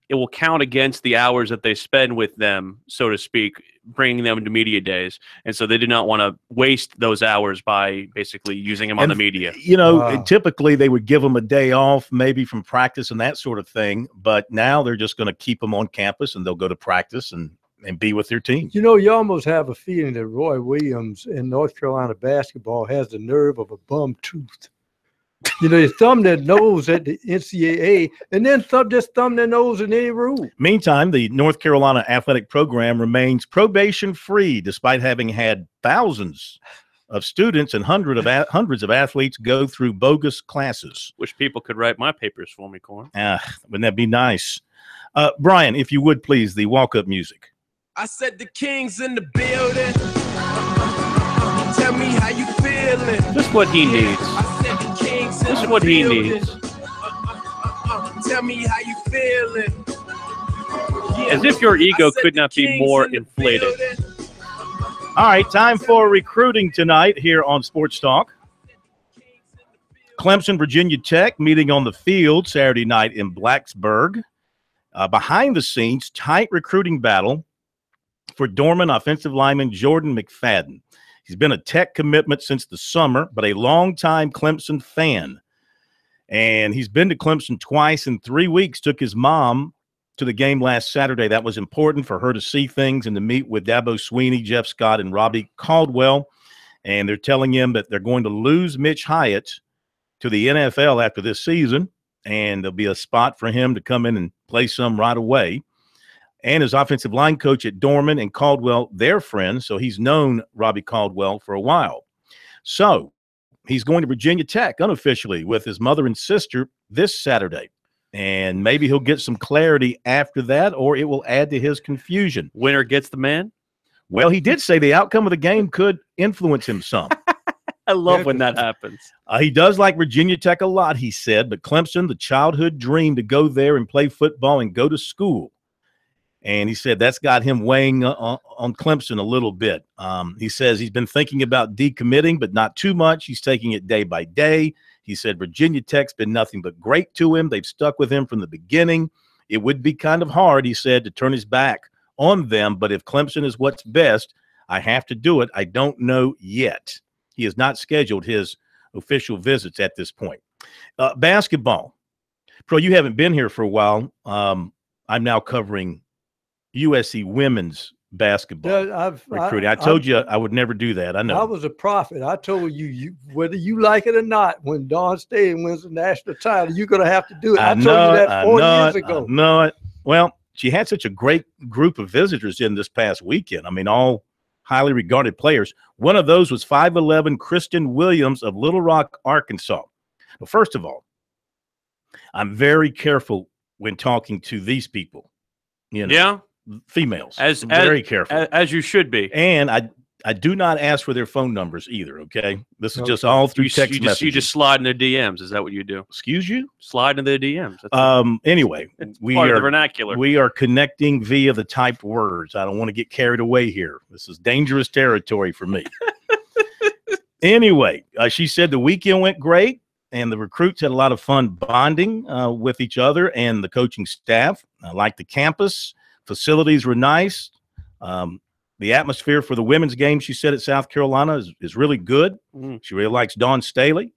it will count against the hours that they spend with them, so to speak, bringing them to media days. And so they do not want to waste those hours by basically using them on the media. You know, typically they would give them a day off, maybe from practice and that sort of thing. But now they're just going to keep them on campus, and they'll go to practice and be with their team. You know, you almost have a feeling that Roy Williams in North Carolina basketball has the nerve of a bum tooth. You know, you thumb their nose at the NCAA and then just thumb their nose in any rule. Meantime, the North Carolina athletic program remains probation-free despite having had thousands of students and hundreds of athletes go through bogus classes. Wish people could write my papers for me, Corn. Wouldn't that be nice? Brian, if you would, please, the walk-up music. I said the King's in the building. Tell me how you feeling. Just what he needs. I said the King's in Just the what he building. needs. Tell me how you feeling. Yeah. As if your ego I said could the not be King's more in the inflated. building. All right, time for recruiting tonight here on Sports Talk. Clemson, Virginia Tech meeting on the field Saturday night in Blacksburg. Behind the scenes, tight recruiting battle for Dorman offensive lineman Jordan McFadden. He's been a Tech commitment since the summer, but a longtime Clemson fan. And he's been to Clemson twice in 3 weeks, took his mom to the game last Saturday. That was important for her to see things and to meet with Dabo Sweeney, Jeff Scott, and Robbie Caldwell. And they're telling him that they're going to lose Mitch Hyatt to the NFL after this season, and there'll be a spot for him to come in and play some right away. And his offensive line coach at Dorman and Caldwell, they're friends, so he's known Robbie Caldwell for a while. So he's going to Virginia Tech unofficially with his mother and sister this Saturday. And maybe he'll get some clarity after that, or it will add to his confusion. Winner gets the man? Well, he did say the outcome of the game could influence him some. I love when that happens. He does like Virginia Tech a lot, he said, but Clemson, the childhood dream to go there and play football and go to school. And he said that's got him weighing on Clemson a little bit. He says he's been thinking about decommitting, but not too much. He's taking it day by day. He said Virginia Tech's been nothing but great to him. They've stuck with him from the beginning. It would be kind of hard, he said, to turn his back on them. But if Clemson is what's best, I have to do it. I don't know yet. He has not scheduled his official visits at this point. Basketball. Pro, you haven't been here for a while. I'm now covering USC women's basketball recruiting. I told you I would never do that. I know. I was a prophet. I told you whether you like it or not, when Dawn Staley wins the national title, you're going to have to do it. I told you that 4 years ago. No, well, she had such a great group of visitors in this past weekend. I mean, all highly regarded players. One of those was 5'11" Kristen Williams of Little Rock, Arkansas. Well, first of all, I'm very careful when talking to these people. You know, yeah, females. Very careful, as you should be. And I do not ask for their phone numbers either. Okay, this is just all through text messages. You just slide in their DMs. Is that what you do? Excuse you? Slide in their DMs. Anyway, we part of the vernacular. We are connecting via the typed words. I don't want to get carried away here. This is dangerous territory for me. Anyway, she said the weekend went great, and the recruits had a lot of fun bonding with each other and the coaching staff. I liked the campus. Facilities were nice. The atmosphere for the women's game, she said, at South Carolina is really good. She really likes Dawn Staley.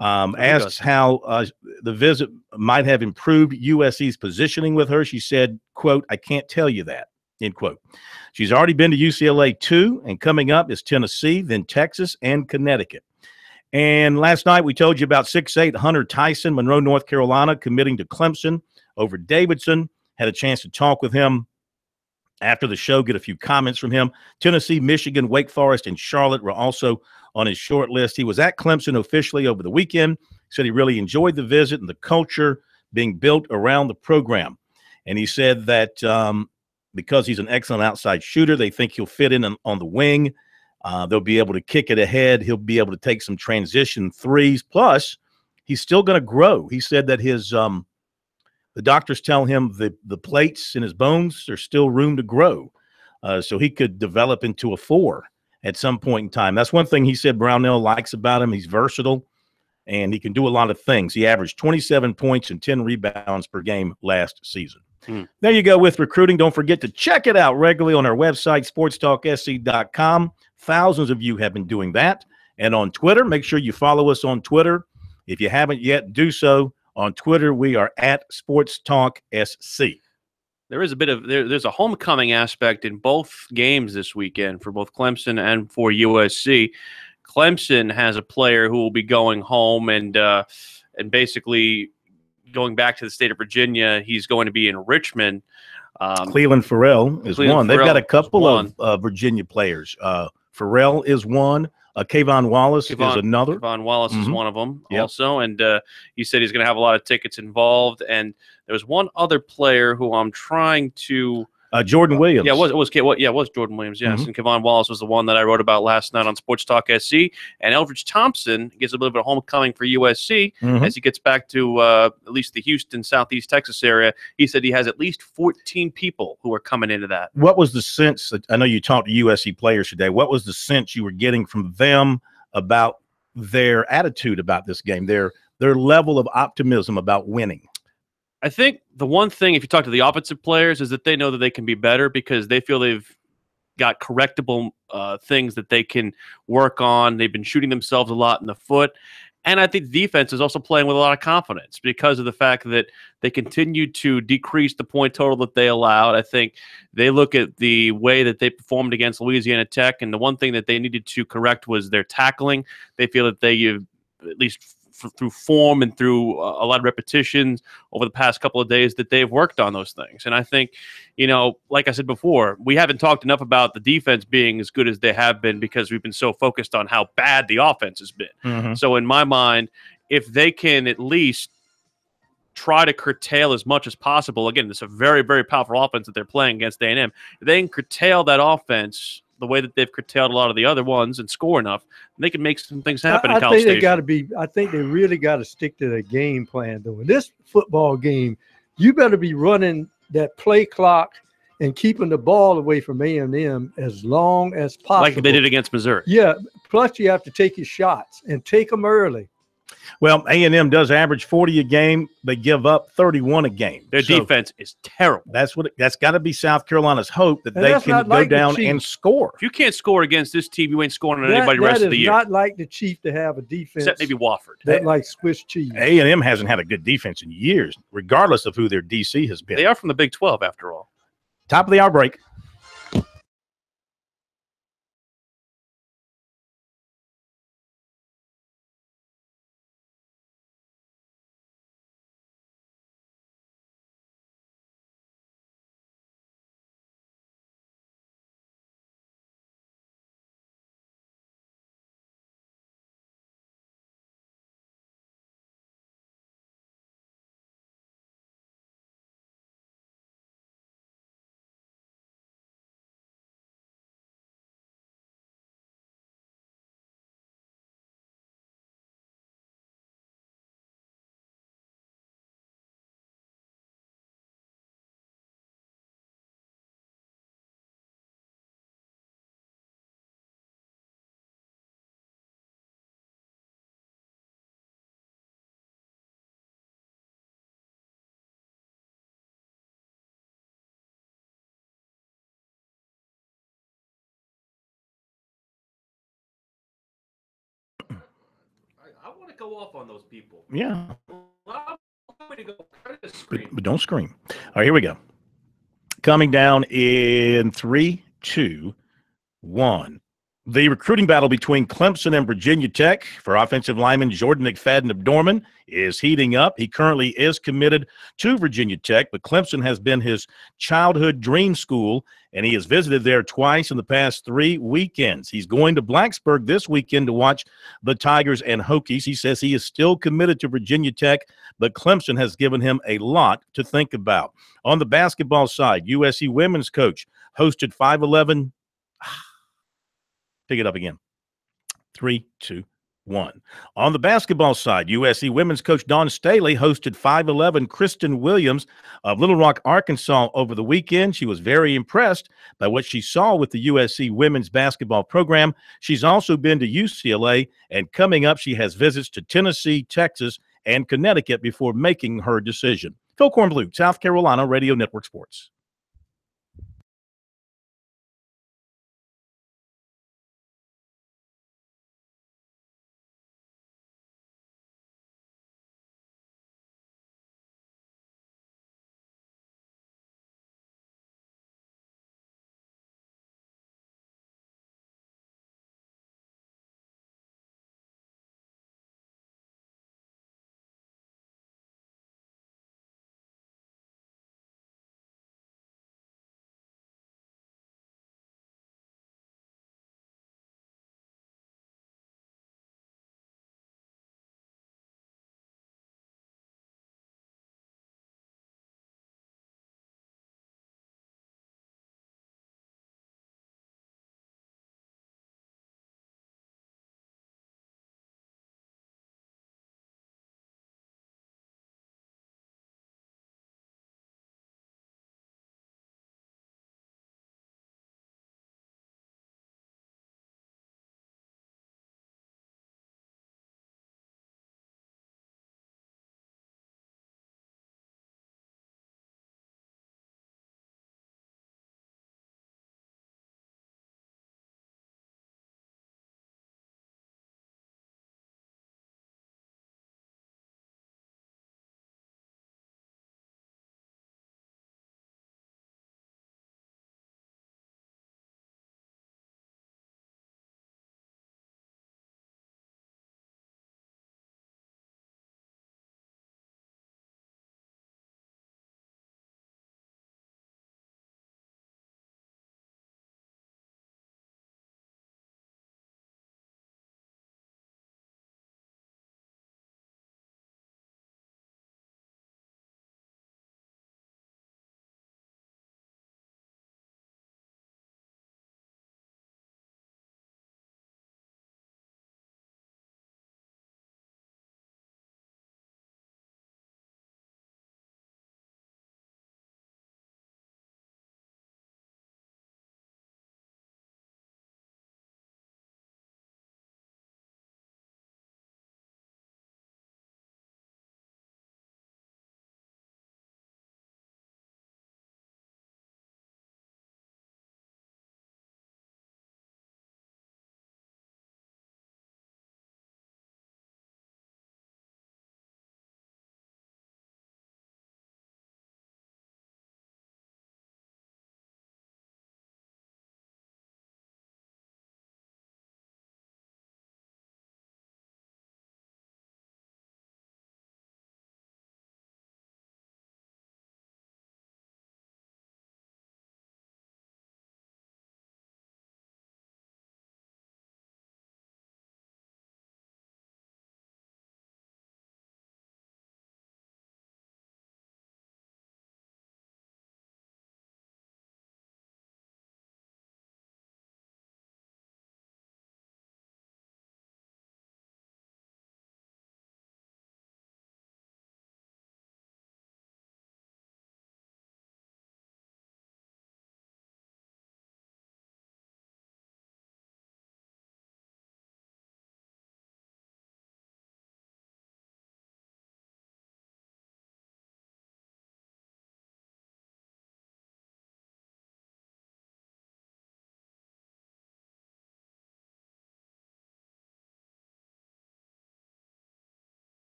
Asked how the visit might have improved USC's positioning with her. She said, quote, "I can't tell you that," end quote. She's already been to UCLA too, and coming up is Tennessee, then Texas, and Connecticut. And last night we told you about 6'8" Hunter Tyson, Monroe, North Carolina, committing to Clemson over Davidson. Had a chance to talk with him after the show, get a few comments from him. Tennessee, Michigan, Wake Forest, and Charlotte were also on his short list. He was at Clemson officially over the weekend. Said he really enjoyed the visit and the culture being built around the program. And he said that because he's an excellent outside shooter, they think he'll fit in on the wing. They'll be able to kick it ahead. He'll be able to take some transition threes. Plus, he's still going to grow. He said that his the doctors tell him the plates in his bones, there's still room to grow. So he could develop into a 4 at some point in time. That's one thing he said Brownell likes about him. He's versatile, and he can do a lot of things. He averaged 27 points and 10 rebounds per game last season. There you go with recruiting. Don't forget to check it out regularly on our website, SportsTalkSC.com. Thousands of you have been doing that. And on Twitter, make sure you follow us on Twitter. If you haven't yet, do so. On Twitter, we are at SportsTalkSC. There is a bit of there's a homecoming aspect in both games this weekend for both Clemson and for USC. Clemson has a player who will be going home and basically going back to the state of Virginia. He's going to be in Richmond. Cleveland Farrell is one. They've got a couple of Virginia players. Farrell is one. Kayvon Wallace is another. Kayvon Wallace is one of them also. And he said he's going to have a lot of tickets involved. And there's one other player who I'm trying to Jordan Williams. It was Jordan Williams, yes. And Kayvon Wallace was the one that I wrote about last night on Sports Talk SC. And Eldridge Thompson gets a little bit of homecoming for USC as he gets back to at least the Houston, Southeast Texas area. He said he has at least 14 people who are coming into that. What was the sense – I know you talked to USC players today. What was the sense you were getting from them about their attitude about this game, their level of optimism about winning? I think the one thing, if you talk to the offensive players, is that they know that they can be better because they feel they've got correctable things that they can work on. They've been shooting themselves a lot in the foot. And I think the defense is also playing with a lot of confidence because of the fact that they continue to decrease the point total that they allowed. I think they look at the way that they performed against Louisiana Tech, and the one thing that they needed to correct was their tackling. They feel that they, at least through form and through a lot of repetitions over the past couple of days, that they've worked on those things. And I think, like I said before, we haven't talked enough about the defense being as good as they have been because we've been so focused on how bad the offense has been. So in my mind, if they can at least try to curtail as much as possible, again, it's a very, very powerful offense that they're playing against A&M. If they can curtail that offense the way that they've curtailed a lot of the other ones and score enough, they can make some things happen in College Station. I think they really got to stick to their game plan, though. In this football game, you better be running that play clock and keeping the ball away from A&M as long as possible. Like they did against Missouri. Yeah, plus you have to take your shots and take them early. Well, A&M does average 40 a game. They give up 31 a game. Their defense is terrible. That's got to be South Carolina's hope that they can go down and score. If you can't score against this team, you ain't scoring on anybody the rest of the year. That is not like the Chief to have a defense. Except maybe Wofford. That like Swiss cheese. A&M hasn't had a good defense in years, regardless of who their DC has been. They are from the Big 12, after all. Top of the hour break. go off on those people. Yeah. Allow me to go. Scream. But don't scream. All right, here we go. Coming down in 3, 2, 1. The recruiting battle between Clemson and Virginia Tech for offensive lineman Jordan McFadden-Abdorman is heating up. He currently is committed to Virginia Tech, but Clemson has been his childhood dream school, and he has visited there twice in the past 3 weekends. He's going to Blacksburg this weekend to watch the Tigers and Hokies. He says he is still committed to Virginia Tech, but Clemson has given him a lot to think about. On the basketball side, USC women's coach hosted 5'11". Pick it up again. 3, 2, 1. On the basketball side, USC women's coach Dawn Staley hosted 5'11" Kristen Williams of Little Rock, Arkansas over the weekend. She was very impressed by what she saw with the USC women's basketball program. She's also been to UCLA, and coming up, she has visits to Tennessee, Texas, and Connecticut before making her decision. Phil Kornbluth, South Carolina Radio Network Sports.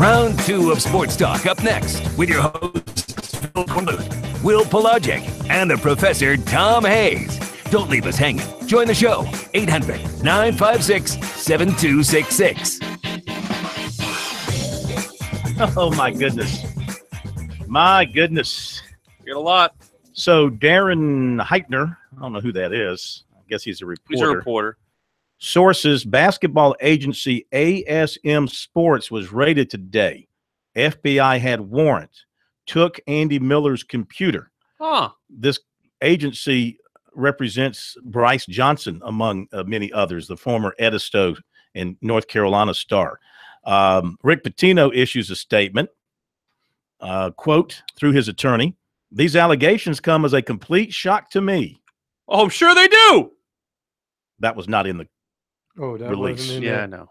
Round 2 of Sports Talk up next with your hosts, Phil Cornbluth, Will Pelagic, and the Professor Tom Hayes. Don't leave us hanging. Join the show, 800-956-7266. Oh, my goodness. My goodness. Get a lot. So Darren Heitner, I don't know who that is. I guess he's a reporter. He's a reporter. Sources, basketball agency ASM Sports was raided today. FBI had warrant, took Andy Miller's computer. This agency represents Bryce Johnson, among many others, the former Edisto and North Carolina star. Rick Pitino issues a statement, quote, through his attorney, "These allegations come as a complete shock to me." Oh, I'm sure they do. That was not in the release. I know.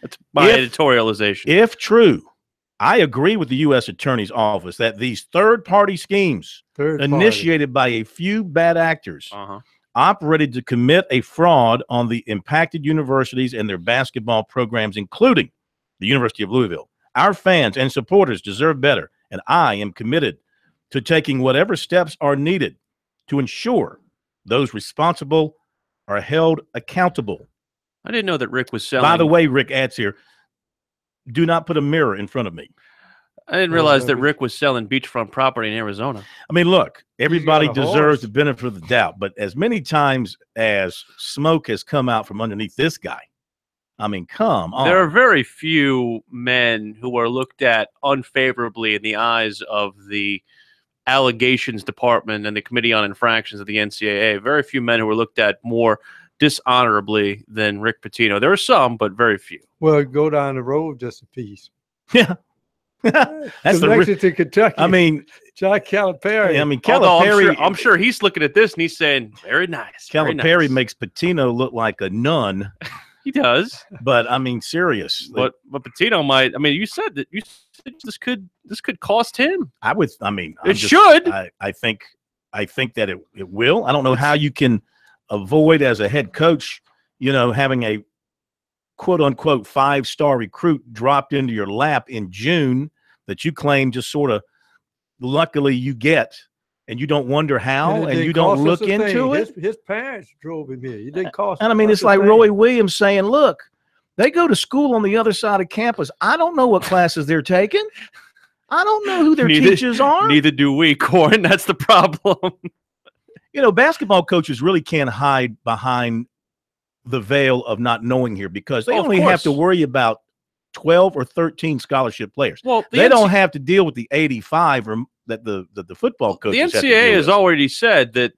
That's my editorialization. If true, I agree with the U.S. Attorney's Office that these third-party schemes initiated by a few bad actors operated to commit a fraud on the impacted universities and their basketball programs, including the University of Louisville. Our fans and supporters deserve better, and I am committed to taking whatever steps are needed to ensure those responsible are held accountable. I didn't know that Rick was selling. By the way, Rick adds here, do not put a mirror in front of me. I didn't realize that Rick was selling beachfront property in Arizona. I mean, look, everybody deserves the benefit of the doubt, but as many times as smoke has come out from underneath this guy, I mean, come on. There are very few men who are looked at unfavorably in the eyes of the allegations department and the Committee on Infractions of the NCAA. Very few men who are looked at more dishonorably than Rick Pitino. There are some, but very few. Well, go down the road just a piece. Yeah. That's connected to Kentucky. I mean, John Calipari. I mean, Calipari. I'm sure he's looking at this and he's saying, very nice. Calipari makes Pitino look like a nun. He does. But I mean, serious. But Pitino might. I mean, you said this could cost him. It should. I think that it will. I don't know how you can avoid, as a head coach, having a quote unquote 5-star recruit dropped into your lap in June that you claim just sort of luckily you get, and you don't wonder how, and you don't look into it. His parents drove him here. He didn't cost. And I mean, it's like Roy Williams saying, look, they go to school on the other side of campus. I don't know what classes they're taking. I don't know who their teachers are. Neither do we, Corn. That's the problem. Basketball coaches really can't hide behind the veil of not knowing here, because they only have to worry about 12 or 13 scholarship players. Well, they don't have to deal with the 85 or that the football coaches. The NCAA has already said that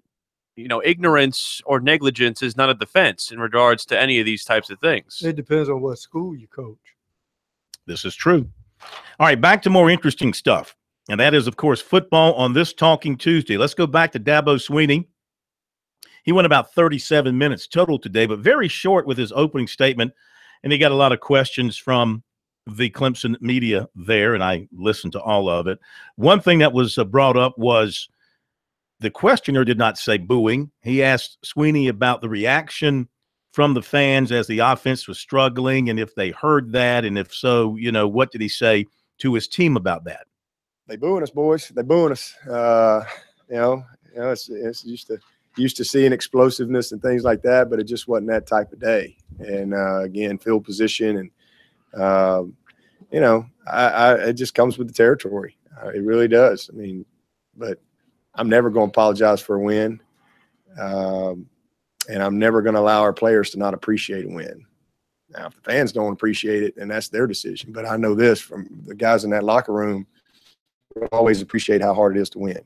ignorance or negligence is not a defense in regards to any of these types of things. It depends on what school you coach. This is true. All right, back to more interesting stuff, and that is, of course, football on this Talking Tuesday. Let's go back to Dabo Swinney. He went about 37 minutes total today, but very short with his opening statement, and he got a lot of questions from the Clemson media there, and I listened to all of it. One thing that was brought up was the questioner did not say booing. He asked Swinney about the reaction from the fans as the offense was struggling, and if they heard that, and if so, what did he say to his team about that? They booing us, boys. They booing us. It's used to seeing explosiveness and things like that, but it just wasn't that type of day. And again, field position, and it just comes with the territory. It really does. I mean, but I'm never going to apologize for a win, and I'm never going to allow our players to not appreciate a win. Now, if the fans don't appreciate it, then that's their decision. But I know this from the guys in that locker room, always appreciate how hard it is to win.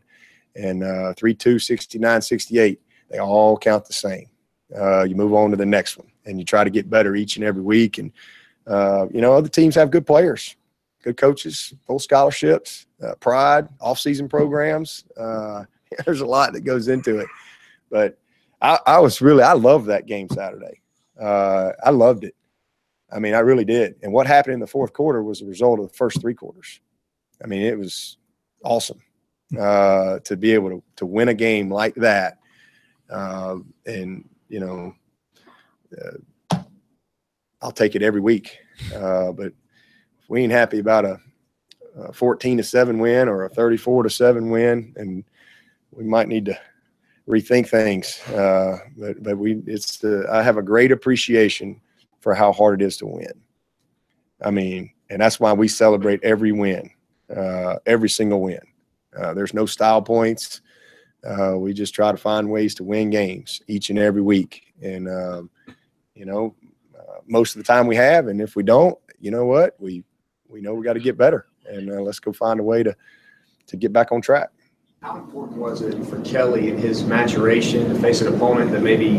And 3-2, 69, 68, they all count the same. You move on to the next one, and you try to get better each and every week. And, other teams have good players, good coaches, full scholarships, pride, off-season programs. There's a lot that goes into it. But I loved that game Saturday. I loved it. I mean, I really did. And what happened in the fourth quarter was a result of the first three quarters. I mean, it was awesome to be able to win a game like that. I'll take it every week. But we ain't happy about a 14-7 win or a 34-7 win, and we might need to rethink things. But I have a great appreciation for how hard it is to win. I mean, and that's why we celebrate every win, every single win. There's no style points. We just try to find ways to win games each and every week. And, most of the time we have, and if we don't, you know what? We know we got to get better, and let's go find a way to get back on track. How important was it for Kelly and his maturation to face an opponent that maybe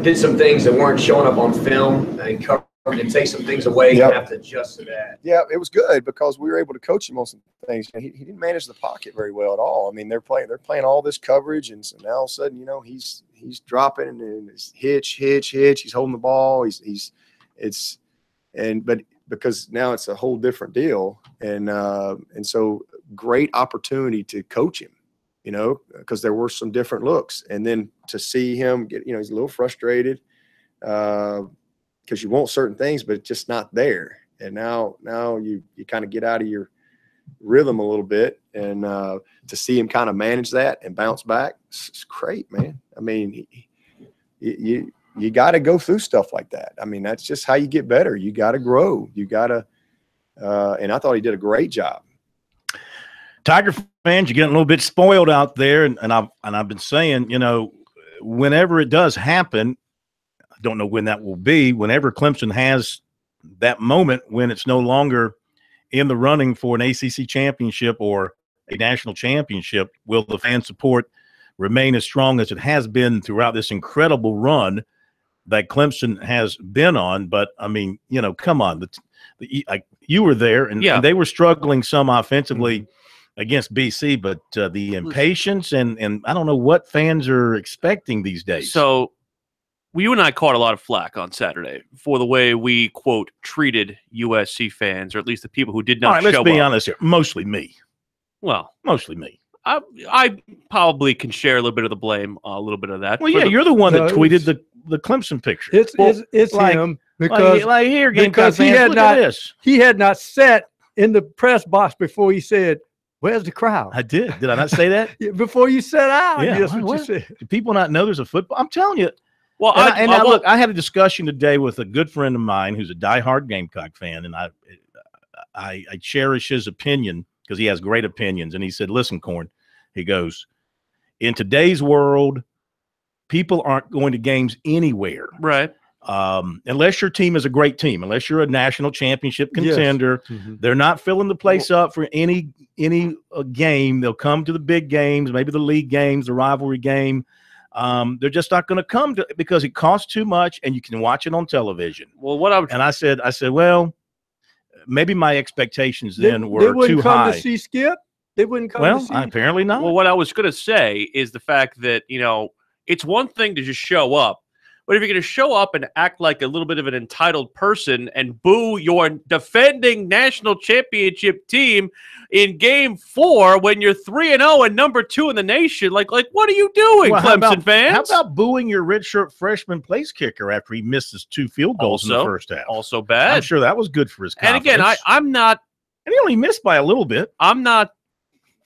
did some things that weren't showing up on film and covered and take some things away and have to adjust to that? Yeah, it was good because we were able to coach him on some things. He didn't manage the pocket very well at all. I mean, they're playing all this coverage, and so now all of a sudden, he's dropping and it's hitch. He's holding the ball. But because now it's a whole different deal, and so great opportunity to coach him. Because there were some different looks, and then to see him get, he's a little frustrated because you want certain things, but it's just not there. And now you kind of get out of your rhythm a little bit, and to see him kind of manage that and bounce back, it's great, man. I mean, you got to go through stuff like that. I mean, that's just how you get better. You got to grow. You got to, and I thought he did a great job. Tiger fans, you're getting a little bit spoiled out there, and I've been saying, whenever it does happen, I don't know when that will be. Whenever Clemson has that moment when it's no longer in the running for an ACC championship or a national championship, will the fan support remain as strong as it has been throughout this incredible run that Clemson has been on? But I mean, come on, you were there, and they were struggling some offensively against BC, but the impatience and I don't know what fans are expecting these days. So you and I caught a lot of flack on Saturday for the way we, quote, treated USC fans, or at least the people who did not show up. Let's be honest here. Mostly me. Well, mostly me. I probably can share a little bit of the blame, a little bit of that. Well, you're the one that tweeted the Clemson picture. It's like, him because here, because he had not sat in the press box before he said, "Where's the crowd?" I did. Did I not say that? Before you sat out, that's what you said. Do people not know there's a football? I'm telling you. Well, look, I had a discussion today with a good friend of mine who's a diehard Gamecock fan, and I cherish his opinion because he has great opinions. And he said, "Listen, Corn," he goes, "in today's world, people aren't going to games anywhere, right? Unless your team is a great team, unless you're a national championship contender, they're not filling the place up for any game. They'll come to the big games, maybe the league games, the rivalry game. They're just not going to come to because it costs too much, and you can watch it on television." Well, I said, well, maybe my expectations then were too high. They wouldn't come to see Skip. They wouldn't come. Well, to see apparently not. Well, what I was going to say is the fact that it's one thing to just show up. But if you're going to show up and act like a little bit of an entitled person and boo your defending national championship team in Game 4 when you're 3-0 and number 2 in the nation, like what are you doing, Clemson fans? How about booing your redshirt freshman place kicker after he misses 2 field goals in the first half? Also bad. I'm sure that was good for his confidence. And again, I'm not – and he only missed by a little bit. I'm not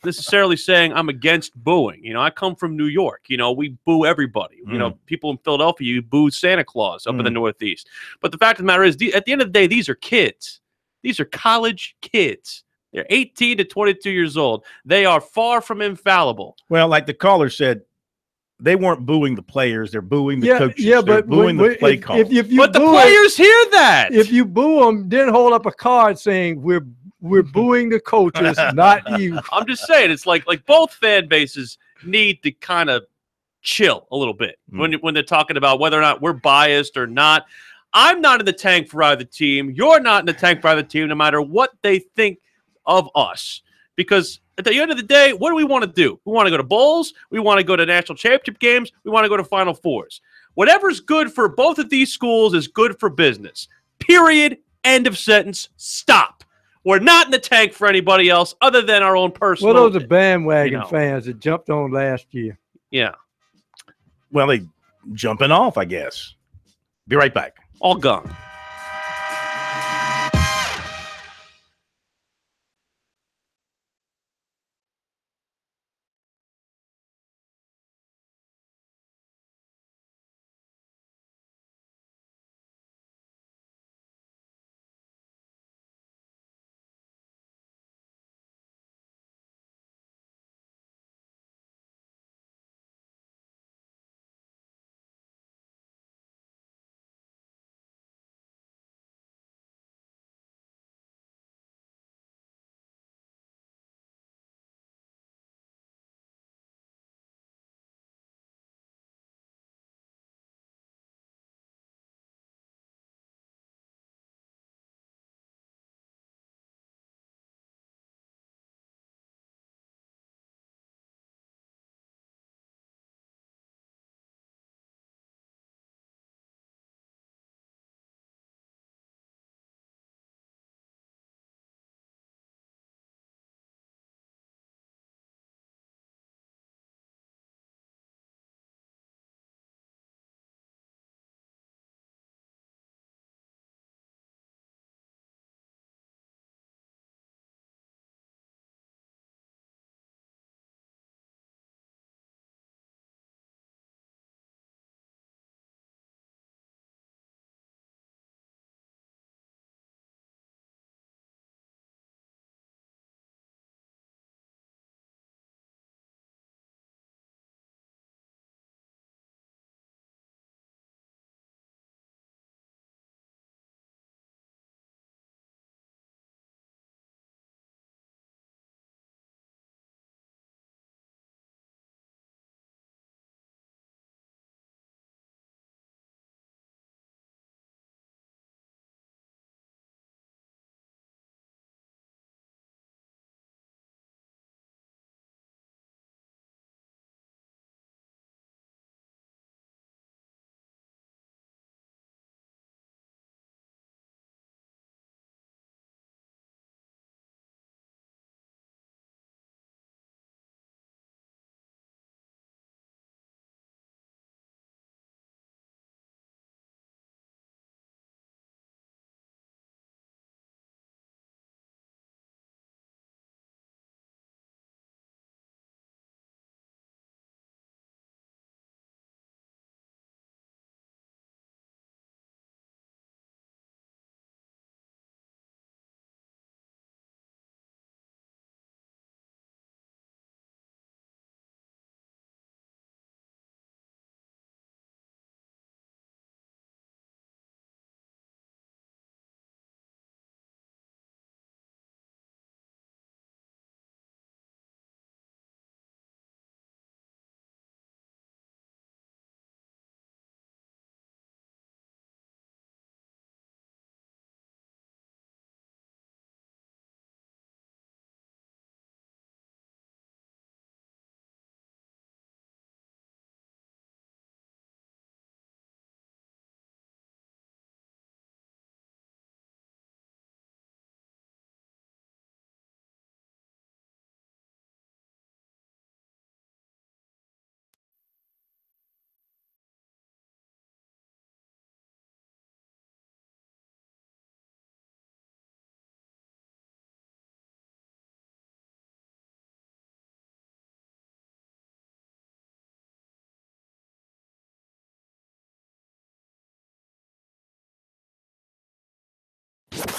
necessarily saying I'm against booing. I come from New York. We boo everybody. People in Philadelphia, you boo Santa Claus up in the Northeast. But the fact of the matter is, at the end of the day, these are kids. These are college kids. They're 18 to 22 years old. They are far from infallible. Well, like the caller said, they weren't booing the players. They're booing the coaches. Yeah, they're but booing the play call. But the players hear that. If you boo them, then hold up a card saying we're booing the coaches, not you. I'm just saying, it's like both fan bases need to kind of chill a little bit when they're talking about whether or not we're biased or not. I'm not in the tank for either team. You're not in the tank for either team, no matter what they think of us. Because at the end of the day, what do we want to do? We want to go to bowls. We want to go to national championship games. We want to go to Final Fours. Whatever's good for both of these schools is good for business. Period. End of sentence. Stop. We're not in the tank for anybody else other than our own personal. Well, those are bandwagon fans that jumped on last year. Yeah. Well, they jumping off, I guess. Be right back. All gone.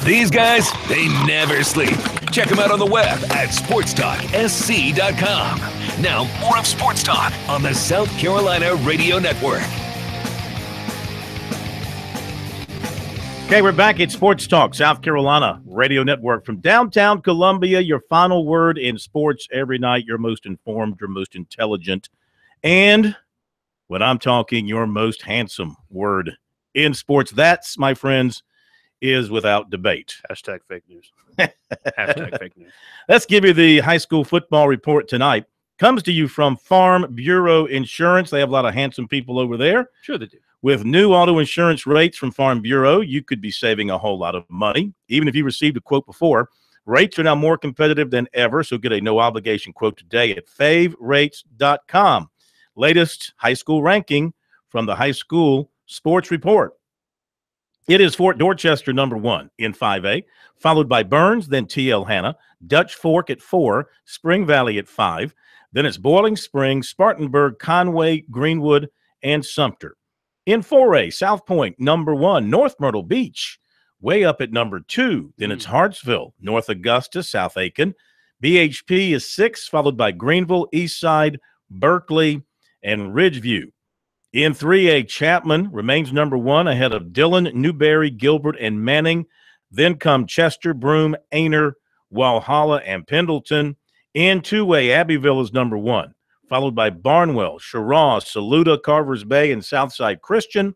These guys, they never sleep. Check them out on the web at SportsTalkSC.com. Now, more of Sports Talk on the South Carolina Radio Network. Okay, we're back at Sports Talk, South Carolina Radio Network. From downtown Columbia, your final word in sports every night. Your most informed, your most intelligent, and when I'm talking, your most handsome word in sports. That's, my friends, is without debate. Hashtag fake news. Hashtag fake news. Let's give you the high school football report tonight. Comes to you from Farm Bureau Insurance. They have a lot of handsome people over there. Sure they do. With new auto insurance rates from Farm Bureau, you could be saving a whole lot of money. Even if you received a quote before, rates are now more competitive than ever, so get a no-obligation quote today at favrates.com. Latest high school ranking from the High School Sports Report. It is Fort Dorchester #1 in 5A, followed by Burns, then TL Hanna, Dutch Fork at 4, Spring Valley at 5, then it's Boiling Springs, Spartanburg, Conway, Greenwood, and Sumter. In 4A, South Point, #1, North Myrtle Beach, way up at #2. Then it's Hartsville, North Augusta, South Aiken. BHP is 6, followed by Greenville, Eastside, Berkeley, and Ridgeview. In 3A, Chapman remains #1 ahead of Dillon, Newberry, Gilbert, and Manning. Then come Chester, Broome, Ainer, Walhalla, and Pendleton. In 2A, Abbeville is #1. Followed by Barnwell, Sherraw, Saluda, Carvers Bay, and Southside Christian.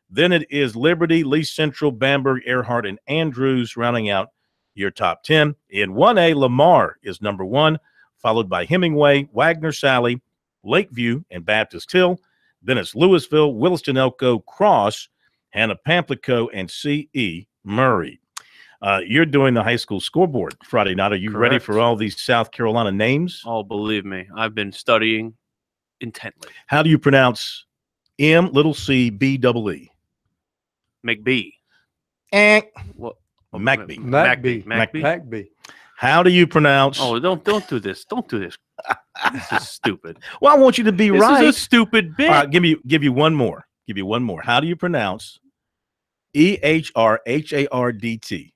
Then it is Liberty, Lee Central, Bamberg, Earhart, and Andrews, rounding out your top 10. In 1A, Lamar is #1, followed by Hemingway, Wagner Sally, Lakeview, and Baptist Hill. Then it's Louisville, Williston Elko, Cross, Hannah Pamplico, and C.E. Murray. You're doing the high school scoreboard Friday night. Are you ready for all these South Carolina names? Oh, believe me, I've been studying intently. How do you pronounce MCBEE? McBee. What? McBee. McBee. How do you pronounce? Oh, don't do this. Don't do this. This is stupid. Well, I want you to be right. This is a stupid bit. All right, give you one more. Give you one more. How do you pronounce EHRHARDT?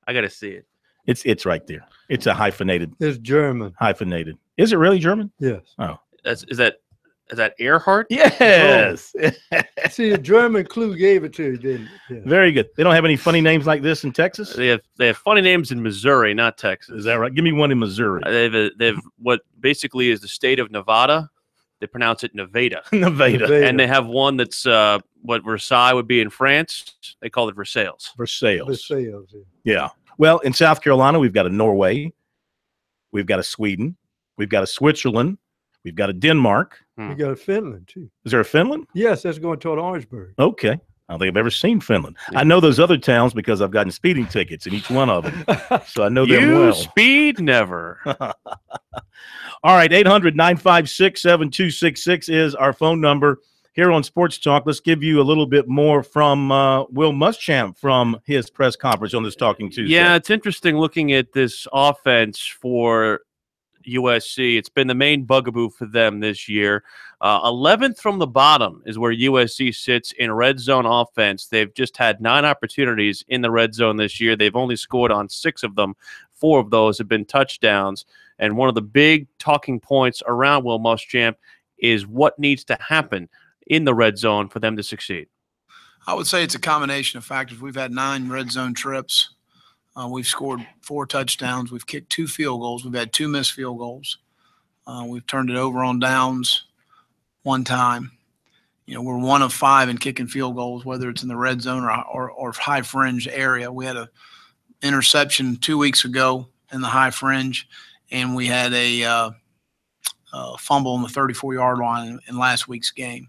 I gotta see it. It's right there. It's a hyphenated. It's German. Hyphenated. Is it really German? Yes. Oh. Is that Earhart? Yes. See, a German clue gave it to you, didn't it? Yeah. Very good. They don't have any funny names like this in Texas? They have funny names in Missouri, not Texas. Is that right? Give me one in Missouri. They have what basically is the state of Nevada. They pronounce it Nevada. Nevada. And they have one that's what Versailles would be in France. They call it Versailles. Versailles. Yeah. Well, in South Carolina, we've got a Norway. We've got a Sweden. We've got a Switzerland. We've got a Denmark. We got a Finland, too. Is there a Finland? Yes, that's going toward Orangeburg. Okay. I don't think I've ever seen Finland. I know those other towns because I've gotten speeding tickets in each one of them. So I know them well. You speed never. All right, 800-956-7266 is our phone number here on Sports Talk. Let's give you a little bit more from Will Muschamp from his press conference on this Talking Tuesday. Yeah, it's interesting looking at this offense for USC. It's been the main bugaboo for them this year. 11th from the bottom is where USC sits in red zone offense. They've just had 9 opportunities in the red zone this year. They've only scored on 6 of them. 4 of those have been touchdowns. And one of the big talking points around Will Muschamp is what needs to happen in the red zone for them to succeed. I would say it's a combination of factors. We've had 9 red zone trips. We've scored 4 touchdowns. We've kicked 2 field goals. We've had 2 missed field goals. We've turned it over on downs 1 time. You know, we're 1 of 5 in kicking field goals, whether it's in the red zone or high fringe area. We had a interception 2 weeks ago in the high fringe, and we had a fumble on the 34-yard line in last week's game.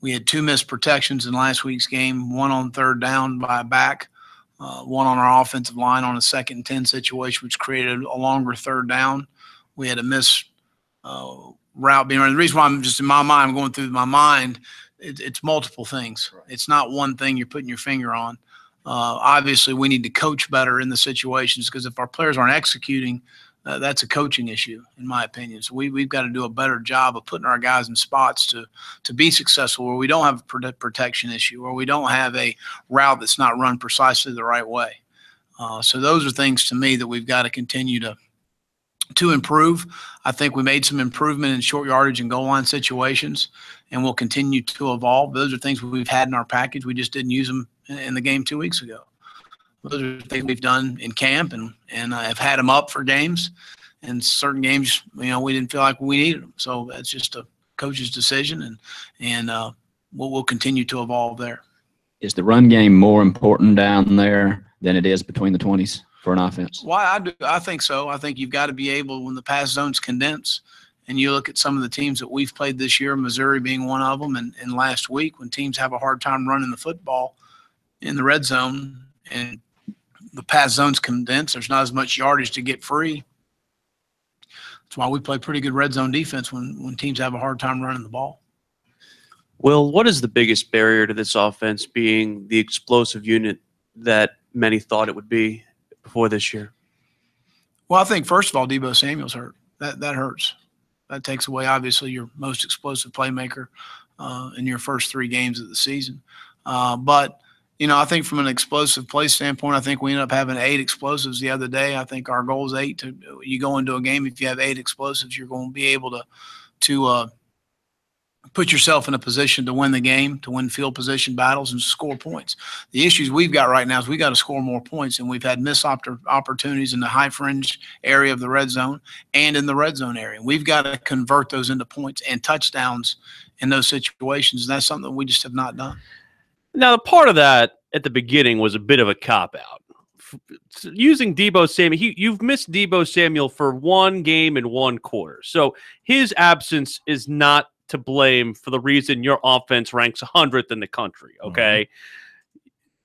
We had 2 missed protections in last week's game, 1 on 3rd down by a back, 1 on our offensive line on a 2nd and 10 situation, which created a longer 3rd down. We had a missed route being run. The reason why I'm just in my mind, I'm going through my mind, it's multiple things. Right. It's not one thing you're putting your finger on. Obviously, we need to coach better in the situations, because if our players aren't executing, that's a coaching issue, in my opinion. So we've got to do a better job of putting our guys in spots to be successful, where we don't have a protection issue, or we don't have a route that's not run precisely the right way. So those are things to me that we've got to continue to improve. I think we made some improvement in short yardage and goal line situations, and we'll continue to evolve. Those are things we've had in our package. We just didn't use them in the game 2 weeks ago. Those are things we've done in camp, and have had them up for games. And certain games, we didn't feel like we needed them. So that's just a coach's decision, and we'll continue to evolve there. Is the run game more important down there than it is between the 20s for an offense? Well, I think so. I think you've got to be able, when the pass zones condense, and you look at some of the teams that we've played this year, Missouri being one of them, and last week, when teams have a hard time running the football in the red zone and the pass zones condense, there's not as much yardage to get free. That's why we play pretty good red zone defense when teams have a hard time running the ball. Will, what is the biggest barrier to this offense being the explosive unit that many thought it would be before this year? Well, I think, first of all, Deebo Samuel's hurt. That hurts. That takes away, obviously, your most explosive playmaker in your first 3 games of the season. But, I think from an explosive play standpoint, I think we ended up having 8 explosives the other day. I think our goal is 8. You go into a game, if you have 8 explosives, you're going to be able to put yourself in a position to win the game, to win field position battles and score points. The issues we've got right now is we got to score more points, and we've had missed opportunities in the high fringe area of the red zone and in the red zone area. We've got to convert those into points and touchdowns in those situations, and that's something that we just have not done. Now, the part of that at the beginning was a bit of a cop-out. Using Deebo Samuel, you've missed Deebo Samuel for 1 game in 1 quarter. So his absence is not to blame for the reason your offense ranks 100th in the country. Okay.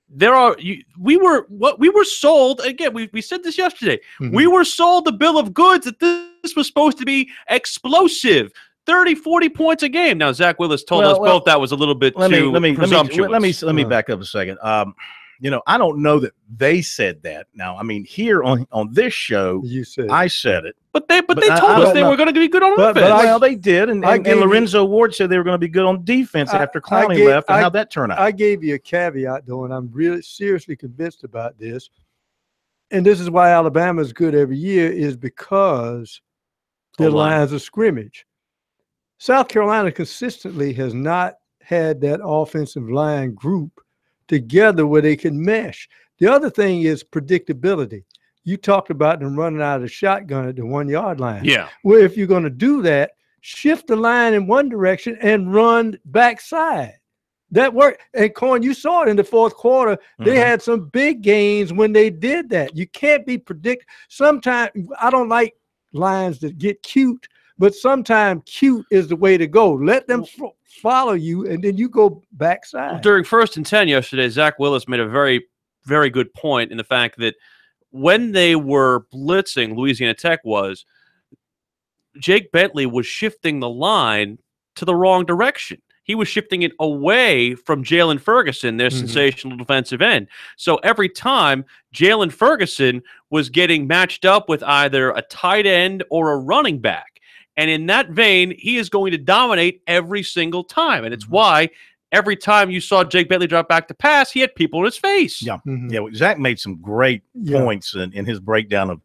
We were sold again. We said this yesterday. We were sold the bill of goods that this was supposed to be explosive, 30, 40 points a game. Now Zach Willis told us both that was a little bit too presumptuous. Let me back up a second. I don't know that they said that. Now, I mean, here on this show, I said it. But they told us they were going to be good on offense. They did, and Lorenzo Ward said they were going to be good on defense after Clowney left, and how'd that turn out? I gave you a caveat, though, and I'm really seriously convinced about this. And this is why Alabama is good every year, is because their lines of scrimmage. South Carolina consistently has not had that offensive line group together where they can mesh. The other thing is predictability. You talked about them running out of the shotgun at the 1 yard line. Yeah. Well, if you're going to do that, shift the line in one direction and run backside. That worked. And Cohen, you saw it in the 4th quarter. They had some big gains when they did that. You can't be predictable. Sometimes I don't like lines that get cute, but sometimes cute is the way to go. Let them follow you, and then you go backside. During 1st and 10 yesterday, Zach Willis made a very, very good point in the fact that when they were blitzing, Louisiana Tech Jake Bentley was shifting the line to the wrong direction. He was shifting it away from Jalen Ferguson, their sensational defensive end. So every time Jalen Ferguson was getting matched up with either a tight end or a running back. And in that vein, he is going to dominate every single time. And it's why every time you saw Jake Bentley drop back to pass, he had people in his face. Yeah. Yeah. Zach made some great points in his breakdown of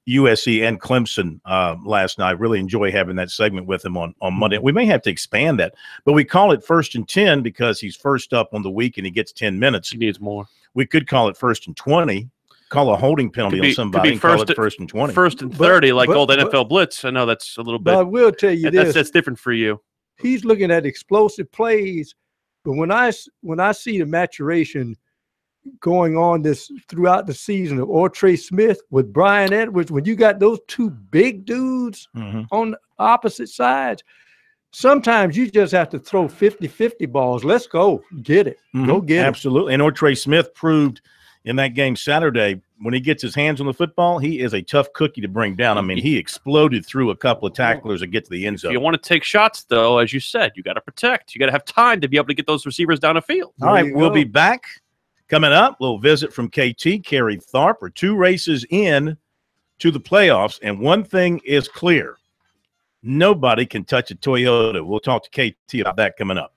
USC and Clemson last night. Really enjoy having that segment with him on Monday. We may have to expand that, but we call it 1st and 10 because he's first up on the week and he gets 10 minutes. He needs more. We could call it 1st and 20. Call a holding penalty on somebody and call it 1st and 20. 1st and 30, old NFL blitz. I know that's a little bit. But I will tell you this. That's different for you. He's looking at explosive plays, but when I see the maturation going on throughout the season of Ortre Smith with Brian Edwards, when you got those 2 big dudes on the opposite sides, sometimes you just have to throw 50-50 balls. Let's go. Get it. Go get it. Absolutely. And Ortre Smith proved in that game Saturday, when he gets his hands on the football, he is a tough cookie to bring down. I mean, he exploded through a couple of tacklers and get to the end zone. If you want to take shots, though, as you said, you got to protect. You got to have time to be able to get those receivers down the field. All right, we'll be back. Coming up, we'll visit from KT, Kerry Tharp, are 2 races in to the playoffs, and one thing is clear. Nobody can touch a Toyota. We'll talk to KT about that coming up.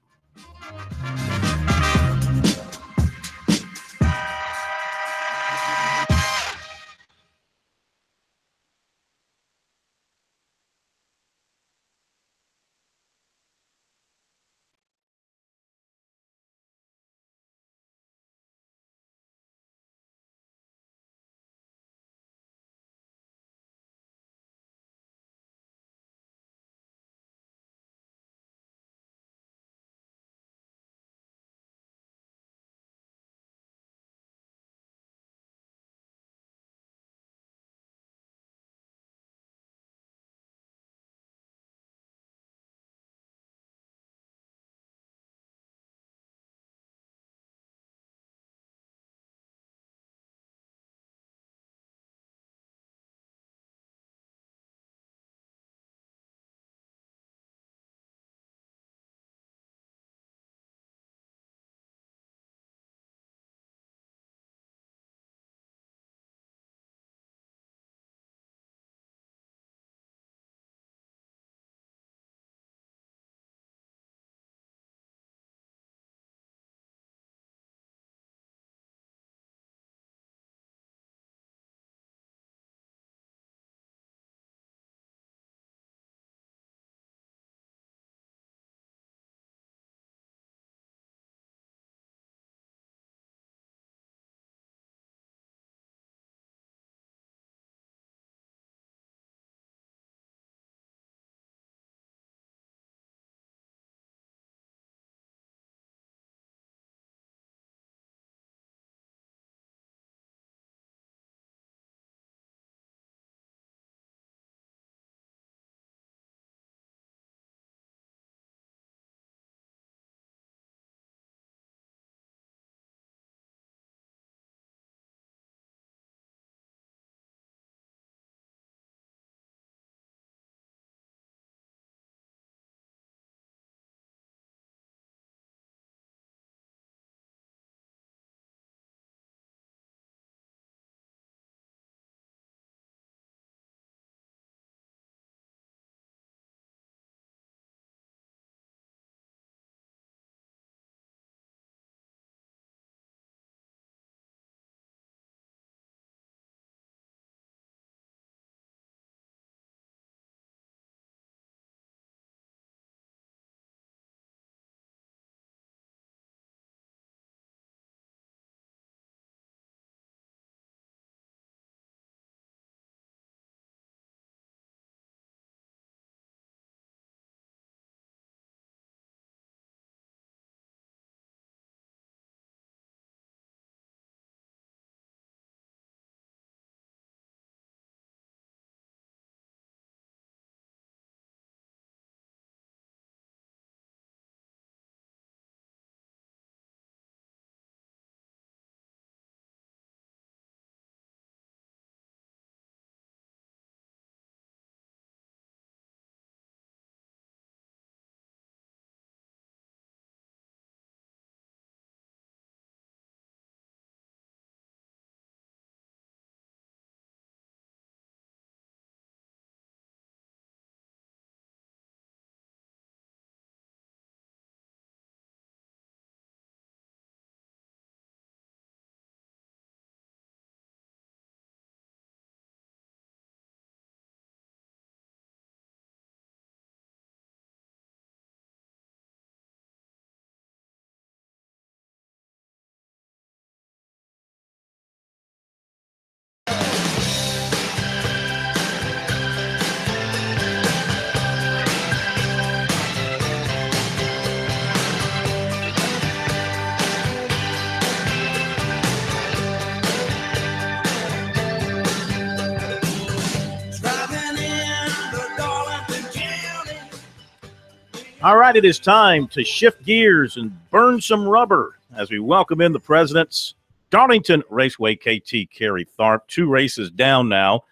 All right, it is time to shift gears and burn some rubber as we welcome in the president's Darlington Raceway KT Kerry Tharp. 2 races down now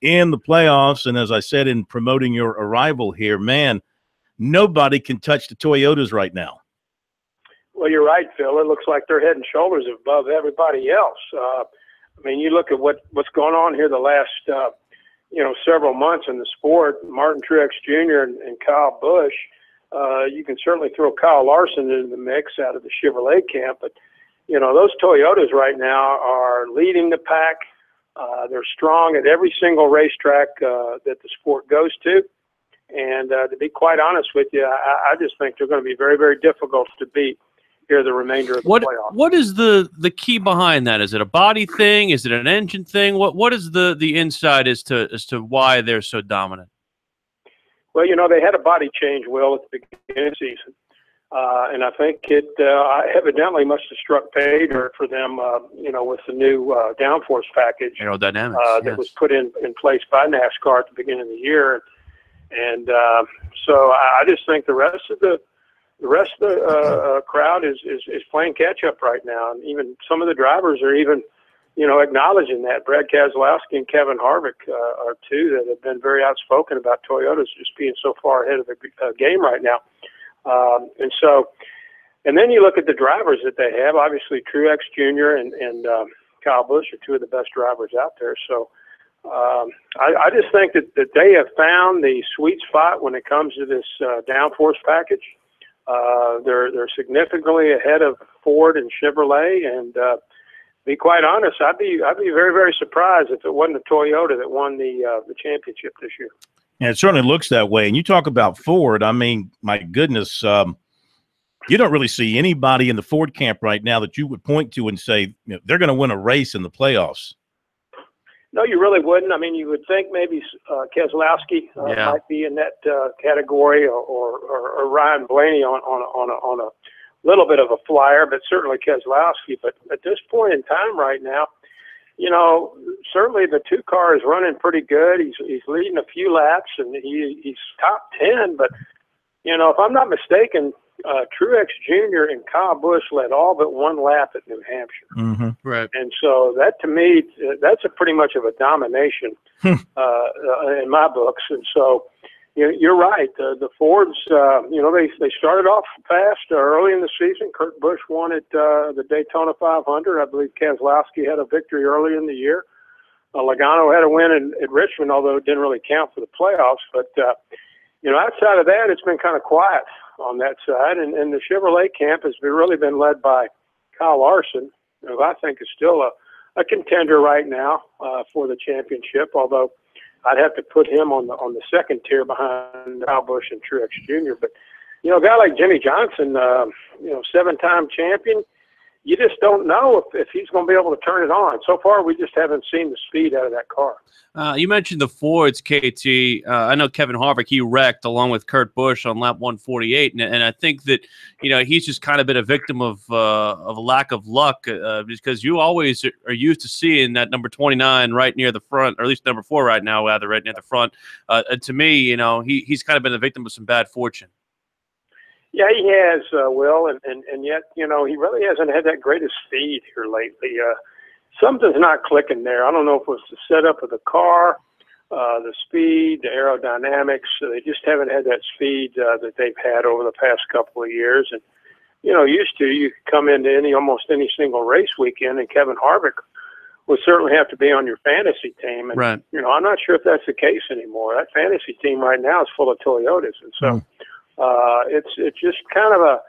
in the playoffs. And as I said in promoting your arrival here, man, nobody can touch the Toyotas right now. Well, you're right, Phil. It looks like they're head and shoulders above everybody else. I mean, you look at what's going on here the last, several months in the sport. Martin Truex Jr. and Kyle Busch. You can certainly throw Kyle Larson into the mix out of the Chevrolet camp, but those Toyotas right now are leading the pack. They're strong at every single racetrack that the sport goes to. And to be quite honest with you, I just think they're going to be very, very difficult to beat here the remainder of the playoffs. What is the key behind that? Is it a body thing? Is it an engine thing? What is the insight as to why they're so dominant? Well, they had a body change, Will, at the beginning of the season. And I think it evidently must have struck pay dirt for them, with the new downforce package aerodynamics that was put in place by NASCAR at the beginning of the year. And so I just think the rest of the crowd is playing catch up right now, and even some of the drivers are even acknowledging that. Brad Keselowski and Kevin Harvick are two that have been very outspoken about Toyotas just being so far ahead of the game right now. And then you look at the drivers that they have. Obviously, Truex Jr. and Kyle Busch are two of the best drivers out there. So I just think that they have found the sweet spot when it comes to this downforce package. They're significantly ahead of Ford and Chevrolet, and to be quite honest, I'd be very, very surprised if it wasn't a Toyota that won the championship this year. Yeah, it certainly looks that way. And you talk about Ford. I mean, my goodness, you don't really see anybody in the Ford camp right now that you would point to and say they're going to win a race in the playoffs. No, you really wouldn't. I mean, you would think maybe Keselowski might be in that category, or Ryan Blaney on a little bit of a flyer, but certainly Keselowski. But at this point in time right now, certainly the 2 car is running pretty good. He's leading a few laps, and he's top 10. But, if I'm not mistaken, Truex Jr. and Kyle Busch led all but 1 lap at New Hampshire. Mm-hmm. Right. And so that, to me, that's a pretty much of a domination in my books. And so you're right. The Fords, they started off fast early in the season. Kurt Busch won at the Daytona 500. I believe Keselowski had a victory early in the year. Logano had a win at Richmond, although it didn't really count for the playoffs. But, outside of that, it's been kind of quiet on that side. And the Chevrolet camp has really been led by Kyle Larson, who I think is still a contender right now for the championship, although I'd have to put him on the second tier behind Kyle Busch and Truex Jr. But, a guy like Jimmy Johnson, 7-time champion, you just don't know if he's going to be able to turn it on. So far, we just haven't seen the speed out of that car. You mentioned the Fords, KT. I know Kevin Harvick, he wrecked along with Kurt Busch on lap 148, and I think that he's just kind of been a victim of a lack of luck because you always are used to seeing that number 29 right near the front, or at least number 4 right now, rather right near the front. And to me, he's kind of been a victim of some bad fortune. Yeah, he has, Will, and yet, he really hasn't had that greatest speed here lately. Something's not clicking there. I don't know if it was the setup of the car, the speed, the aerodynamics. They just haven't had that speed that they've had over the past couple of years. And, used to, you could come into almost any single race weekend, and Kevin Harvick would certainly have to be on your fantasy team. And, right. I'm not sure if that's the case anymore. That fantasy team right now is full of Toyotas. And so, it's just kind of a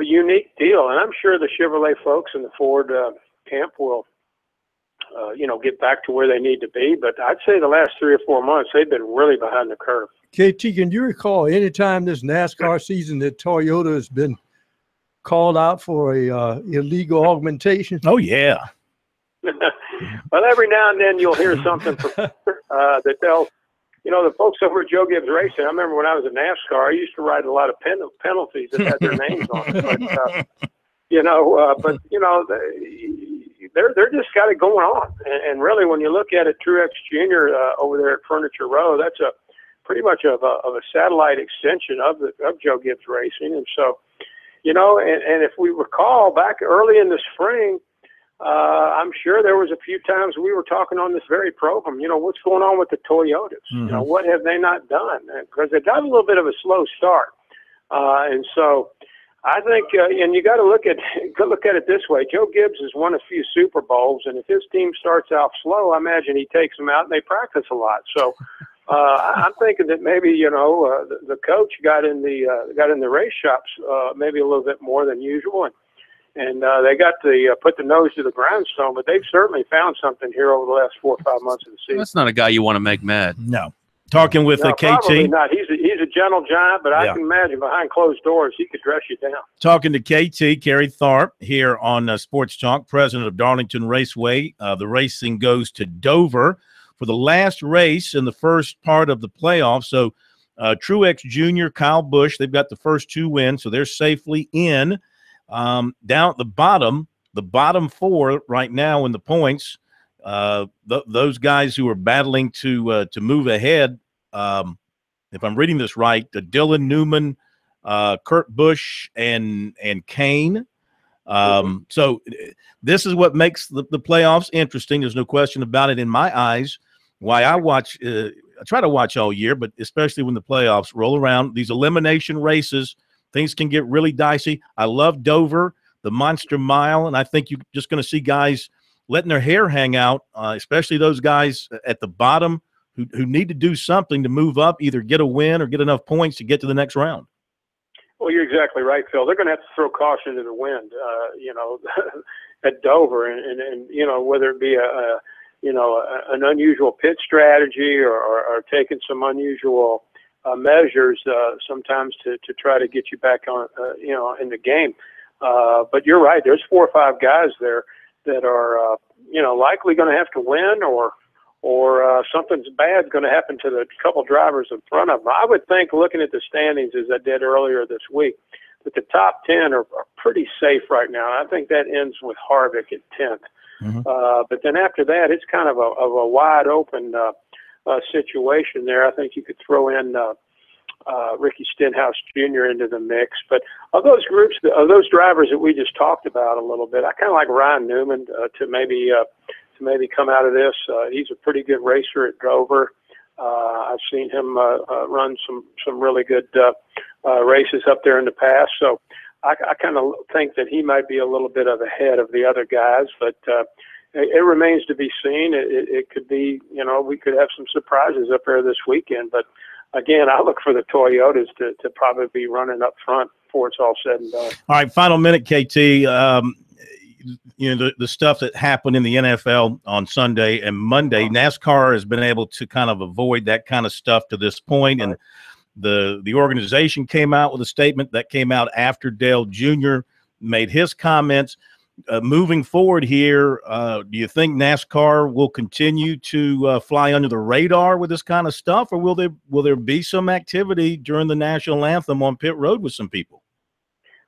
unique deal, and I'm sure the Chevrolet folks in the Ford camp will, get back to where they need to be. But I'd say the last 3 or 4 months they've been really behind the curve. KT, can you recall any time this NASCAR season that Toyota has been called out for a illegal augmentation? Oh yeah. Well, every now and then you'll hear something from that they'll. The folks over at Joe Gibbs Racing, I remember when I was in NASCAR, I used to write a lot of penalties that had their names on it. But, they're just got it going on. And really, when you look at it, Truex Jr. Over there at Furniture Row, that's a pretty much of a satellite extension of Joe Gibbs Racing. And so, and if we recall back early in the spring, I'm sure there was a few times we were talking on this very program, what's going on with the Toyotas? Mm-hmm. What have they not done? Because they got a little bit of a slow start. And so I think, and you got to look at it this way. Joe Gibbs has won a few Super Bowls, and if his team starts out slow, I imagine he takes them out and they practice a lot. So I'm thinking that maybe the coach got in the race shops maybe a little bit more than usual, and they got to put the nose to the grindstone. But they've certainly found something here over the last 4 or 5 months of the season. That's not a guy you want to make mad. No. Talking with no, KT. Probably not. He's a gentle giant, but I can imagine behind closed doors he could dress you down. Talking to KT, Kerry Tharp, here on Sports Talk, president of Darlington Raceway. The racing goes to Dover for the last race in the first part of the playoffs. So Truex Jr., Kyle Busch, they've got the first 2 wins, so they're safely in. Down at the bottom 4 right now in the points, those guys who are battling to move ahead, if I'm reading this right, Dylan Newman, Kurt Busch, and Kane. So this is what makes the playoffs interesting. There's no question about it in my eyes. Why I watch, I try to watch all year, but especially when the playoffs roll around, these elimination races, things can get really dicey. I love Dover, the Monster Mile, and I think you're just going to see guys letting their hair hang out, especially those guys at the bottom who need to do something to move up, either get a win or get enough points to get to the next round. Well, you're exactly right, Phil. They're going to have to throw caution to the wind, at Dover, and whether it be an unusual pit strategy or taking some unusual measures sometimes to try to get you back on, in the game. But you're right. There's 4 or 5 guys there that are, likely going to have to win or something's bad going to happen to the couple drivers in front of them. I would think, looking at the standings as I did earlier this week, that the top 10 are pretty safe right now. I think that ends with Harvick at 10th. Mm-hmm. But then after that, it's kind of a wide open situation there. I think you could throw in Ricky Stenhouse Jr. into the mix. But of those groups, of those drivers that we just talked about a little bit, I kind of like Ryan Newman to maybe come out of this. He's a pretty good racer at Dover. I've seen him run some really good races up there in the past. So I kind of think that he might be a little bit of ahead of the other guys, but it remains to be seen. It could be, we could have some surprises up there this weekend. But again, I look for the Toyotas to probably be running up front before it's all said and done. All right, final minute, KT. The stuff that happened in the NFL on Sunday and Monday, NASCAR has been able to kind of avoid that kind of stuff to this point. And the organization came out with a statement that came out after Dale Jr. made his comments. Moving forward here, do you think NASCAR will continue to fly under the radar with this kind of stuff, or will there be some activity during the national anthem on pit road with some people?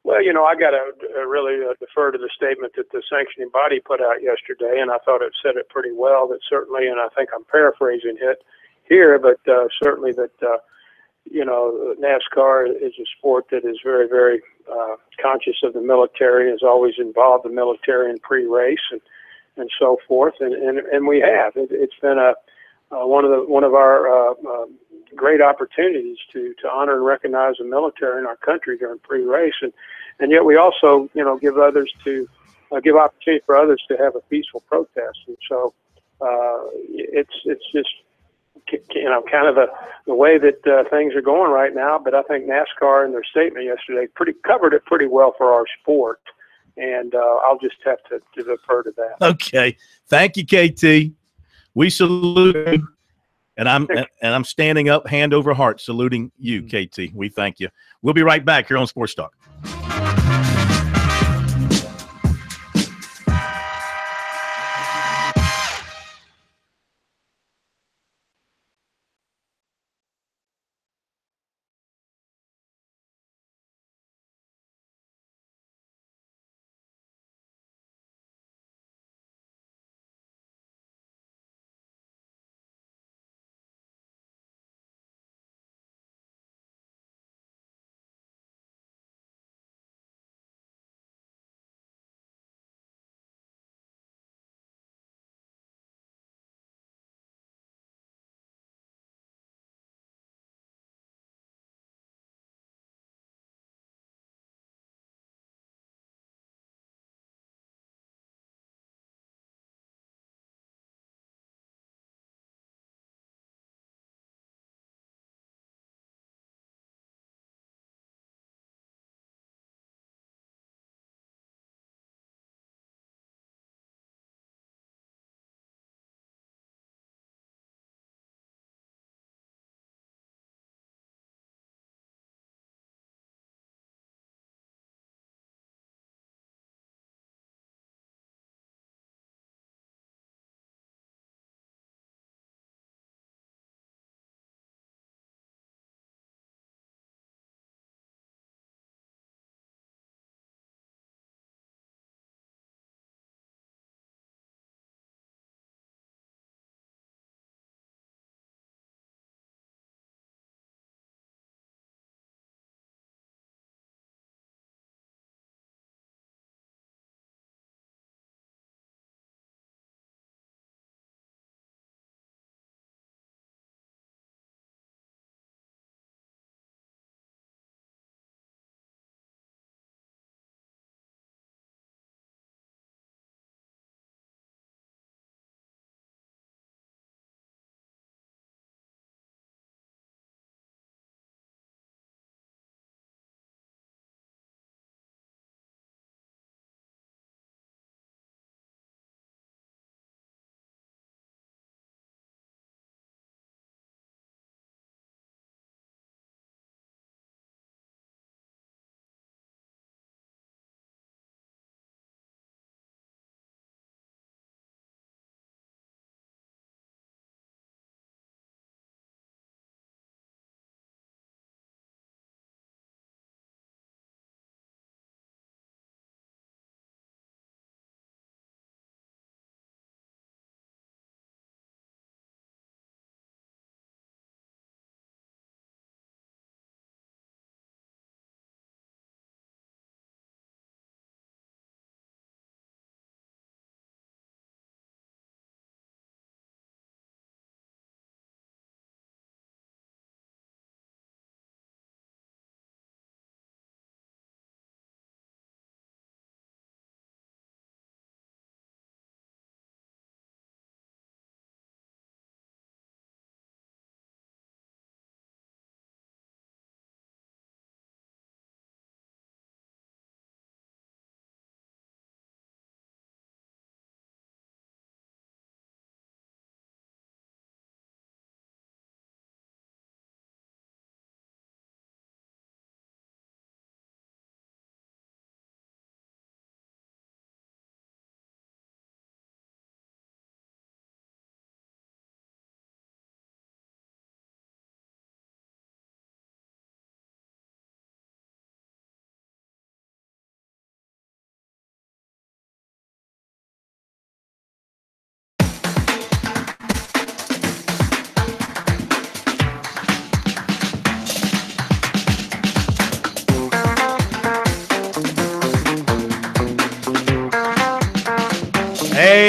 Well, I got to really defer to the statement that the sanctioning body put out yesterday, and I thought it said it pretty well. That certainly, and I think I'm paraphrasing it here, but certainly that NASCAR is a sport that is very, very conscious of the military, has always involved the military in pre-race and so forth, and we have. It's been one of our great opportunities to honor and recognize the military in our country during pre-race, and yet we also give opportunity for others to have a peaceful protest, and so it's just kind of the way that things are going right now. But I think NASCAR in their statement yesterday covered it pretty well for our sport, and I'll just have to defer to that. Okay, thank you, KT. We salute you. And I'm standing up, hand over heart, saluting you, KT. We thank you. We'll be right back here on Sports Talk.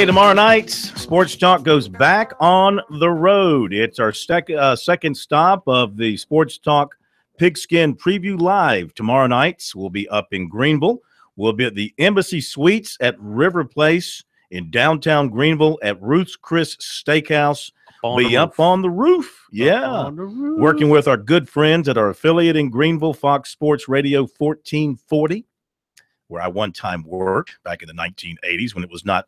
Okay, tomorrow night, Sports Talk goes back on the road. It's our second stop of the Sports Talk Pigskin Preview Live. Tomorrow night, we'll be up in Greenville. We'll be at the Embassy Suites at River Place in downtown Greenville at Ruth's Chris Steakhouse. Be up on the roof. Yeah. Working with our good friends at our affiliate in Greenville, Fox Sports Radio 1440, where I one time worked back in the 1980s when it was not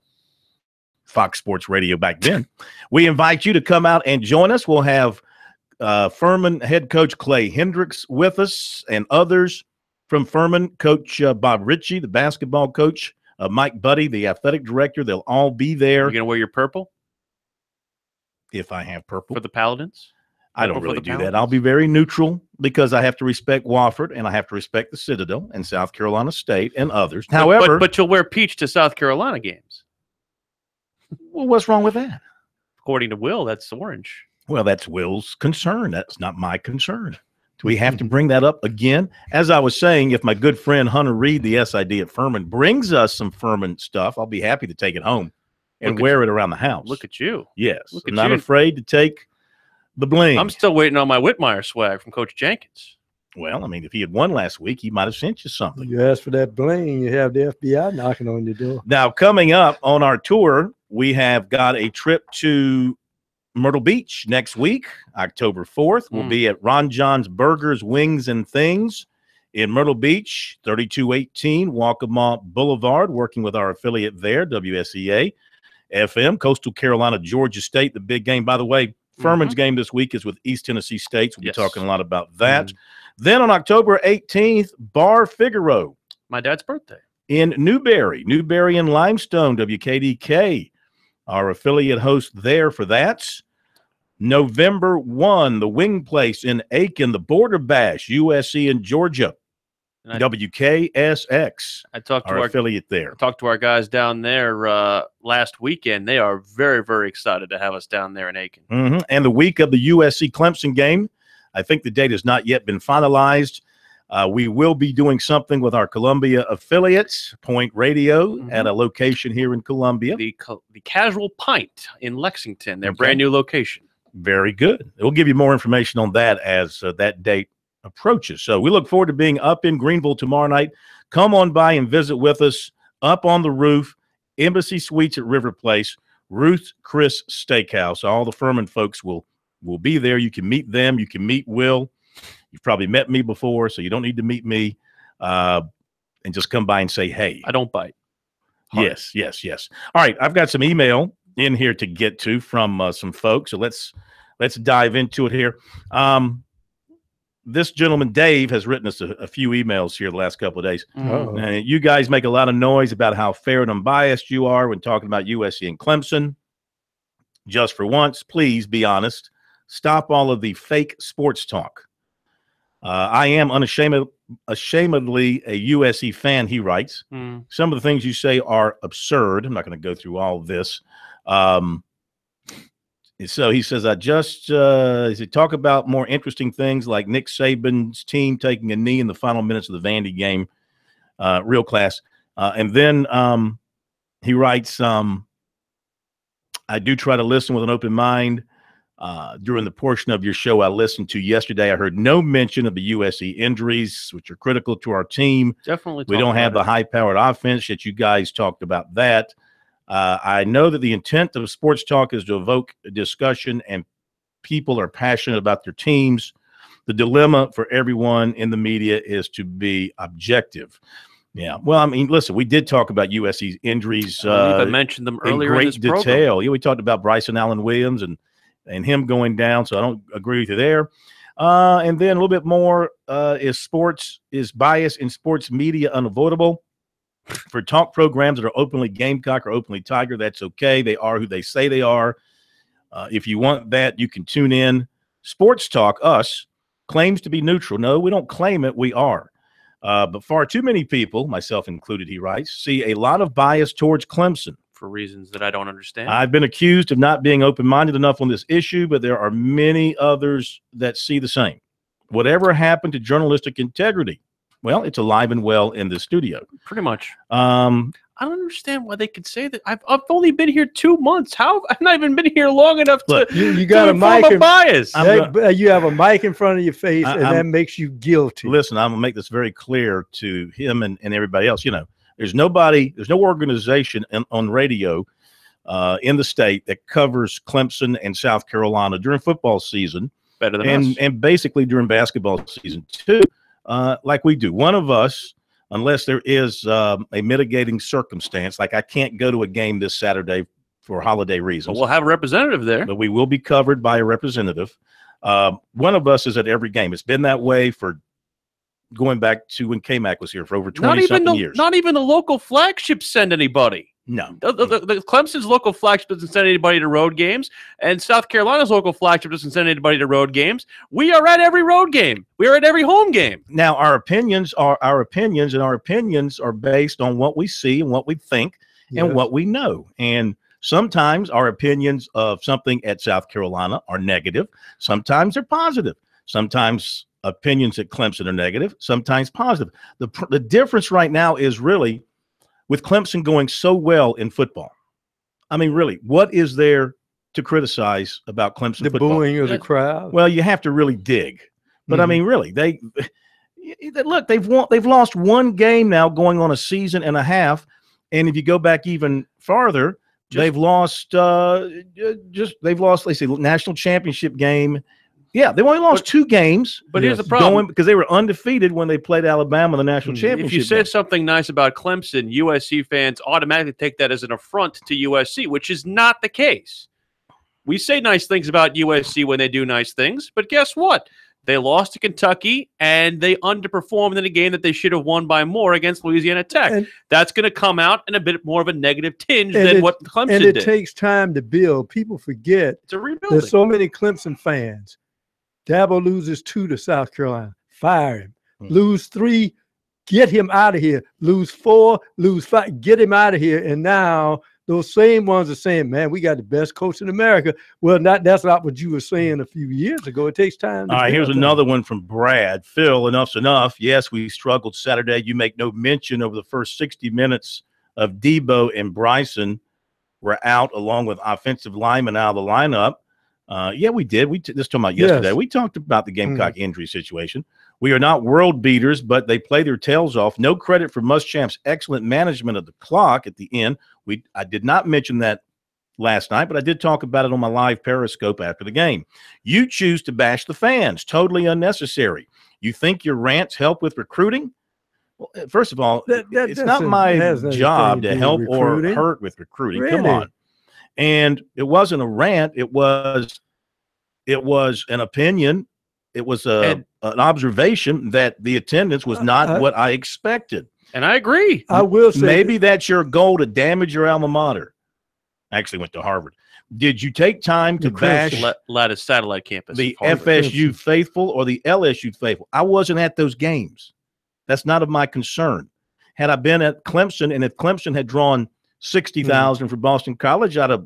Fox Sports Radio back then. We invite you to come out and join us. We'll have Furman head coach Clay Hendricks with us and others from Furman, Coach Bob Ritchie, the basketball coach, Mike Buddy, the athletic director. They'll all be there. You're going to wear your purple? If I have purple. For the Paladins? I don't really do that. I'll be very neutral because I have to respect Wofford and I have to respect the Citadel and South Carolina State and others. However, but you'll wear peach to South Carolina games. Well, what's wrong with that? According to Will, that's orange. Well, that's Will's concern. That's not my concern. Do we have to bring that up again? As I was saying, if my good friend Hunter Reed, the SID at Furman, brings us some Furman stuff, I'll be happy to take it home and wear it around the house. Look at you. Yes. I'm not afraid to take the bling. I'm still waiting on my Whitmire swag from Coach Jenkins. Well, I mean, if he had won last week, he might have sent you something. You ask for that bling, you have the FBI knocking on your door. Now, coming up on our tour, we have got a trip to Myrtle Beach next week, October 4th. We'll be at Ron John's Burgers, Wings, and Things in Myrtle Beach, 3218 Waccamaw Boulevard, working with our affiliate there, WSEA FM, Coastal Carolina, Georgia State, the big game. By the way, Furman's game this week is with East Tennessee State. We'll be talking a lot about that. Then on October 18th, Bar Figaro. My dad's birthday. In Newberry and Limestone, WKDK, our affiliate host there for that. November 1, the Wing Place in Aiken, the Border Bash, USC in Georgia. WKSX. I talked to our affiliate there. I talked to our guys down there last weekend. They are very, very excited to have us down there in Aiken. And the week of the USC Clemson game, I think the date has not yet been finalized. We will be doing something with our Columbia affiliates, Point Radio, at a location here in Columbia. The Casual Pint in Lexington, their brand new location. Very good. We'll give you more information on that as that date approaches. So we look forward to being up in Greenville tomorrow night. Come on by and visit with us up on the roof, Embassy Suites at River Place, Ruth's Chris Steakhouse. All the Furman folks will be there. You can meet them. You can meet Will. You've probably met me before, so you don't need to meet me. And just come by and say, hey. I don't bite. Hard. Yes. All right, I've got some email in here to get to from some folks, so let's dive into it here. This gentleman, Dave, has written us a few emails here the last couple of days. You guys make a lot of noise about how fair and unbiased you are when talking about USC and Clemson. Just for once, please be honest. Stop all of the fake sports talk. I am unashamedly a USC fan, he writes. Some of the things you say are absurd. I'm not going to go through all of this. So he says, talk about more interesting things like Nick Saban's team taking a knee in the final minutes of the Vandy game. Real class. And then he writes, I do try to listen with an open mind. During the portion of your show I listened to yesterday, I heard no mention of the USC injuries, which are critical to our team. Definitely. We don't have the high-powered offense, yet you guys talked about that. I know that the intent of sports talk is to evoke a discussion, and people are passionate about their teams. The dilemma for everyone in the media is to be objective. Yeah. Well, I mean, listen, we did talk about USC's injuries. I mentioned them earlier in great in this program. detail. Yeah, we talked about Bryson Allen Williams and him going down, so I don't agree with you there. And then a little bit more, is bias in sports media unavoidable? For talk programs that are openly Gamecock or openly Tiger, that's okay. They are who they say they are. If you want that, you can tune in. Sports Talk, us, claims to be neutral. No, we don't claim it. We are. But far too many people, myself included, he writes, see a lot of bias towards Clemson. For reasons that I don't understand. I've been accused of not being open-minded enough on this issue, but there are many others that see the same. Whatever happened to journalistic integrity? Well, it's alive and well in the studio. Pretty much. I don't understand why they could say that. I've only been here 2 months. I've not even been here long enough Look, you got to a mic inform a bias. You have a mic in front of your face, and that makes you guilty. Listen, I'm gonna make this very clear to him and everybody else. You know, there's no organization on radio in the state that covers Clemson and South Carolina during football season better than us, and basically during basketball season too, like we do. One of us, unless there is a mitigating circumstance, like I can't go to a game this Saturday for holiday reasons. Well, we'll have a representative there. But we will be covered by a representative. One of us is at every game. It's been that way for going back to when K-Mac was here for over 20-something years. Not even the local flagships send anybody. No. The Clemson's local flagship doesn't send anybody to road games, and South Carolina's local flagship doesn't send anybody to road games. We are at every road game. We are at every home game. Now, our opinions are our opinions, and our opinions are based on what we see and what we think and what we know. And sometimes our opinions of something at South Carolina are negative. Sometimes they're positive. Sometimes opinions at Clemson are negative, sometimes positive. The difference right now is really with Clemson going so well in football. I mean, really, what is there to criticize about Clemson the football? The booing of the crowd. Well, you have to really dig. But I mean, really, look, they've lost one game now going on a season and a half. And if you go back even farther, they've lost, let's see, national championship game. Yeah, they only lost 2 games. But here's the problem. Because they were undefeated when they played Alabama in the national championship. If you said something nice about Clemson, USC fans automatically take that as an affront to USC, which is not the case. We say nice things about USC when they do nice things, but guess what? They lost to Kentucky, and they underperformed in a game that they should have won by more against Louisiana Tech. And that's going to come out in a bit more of a negative tinge than what Clemson did. And it takes time to build. People forget it's a rebuilding. There's so many Clemson fans. Dabo loses 2 to South Carolina. Fire him. Lose 3, get him out of here. Lose 4, lose 5, get him out of here. And now those same ones are saying, man, we got the best coach in America. Well, that's not what you were saying a few years ago. It takes time. All right, here's another one from Brad. Phil, enough's enough. Yes, we struggled Saturday. You make no mention over the first 60 minutes of Debo and Bryson were out along with offensive linemen out of the lineup. Yeah, we did. This talking about yesterday. Yes. We talked about the Gamecock injury situation. We are not world beaters, but they play their tails off. No credit for Muschamp's excellent management of the clock at the end. I did not mention that last night, but I did talk about it on my live Periscope after the game. You choose to bash the fans. Totally unnecessary. You think your rants help with recruiting? Well, first of all, it's not my job to help or hurt with recruiting. Really? Come on. And it wasn't a rant. It was an opinion. It was an observation that the attendance was not what I expected. And I agree. I will say maybe that's your goal, to damage your alma mater. I actually went to Harvard. Did you take time to bash Lattice Satellite Campus, the FSU faithful or the LSU faithful? I wasn't at those games. That's not of my concern. Had I been at Clemson, and if Clemson had drawn 60,000 for Boston College, I'd have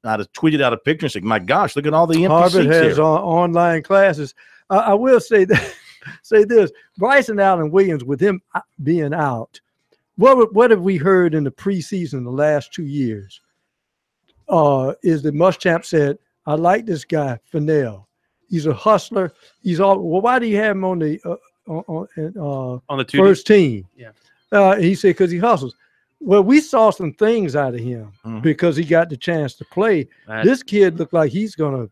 tweeted out a picture and said, my gosh, look at all the empty Harvard seats has here. Online classes. I will say that. Say this: Bryson Allen Williams, with him being out, what have we heard in the preseason the last 2 years? Is that Muschamp said, I like this guy, Fennell. He's a hustler. He's all well. Why do you have him on the first team? Yeah. He said because he hustles. Well, we saw some things out of him because he got the chance to play. This kid looked like he's going to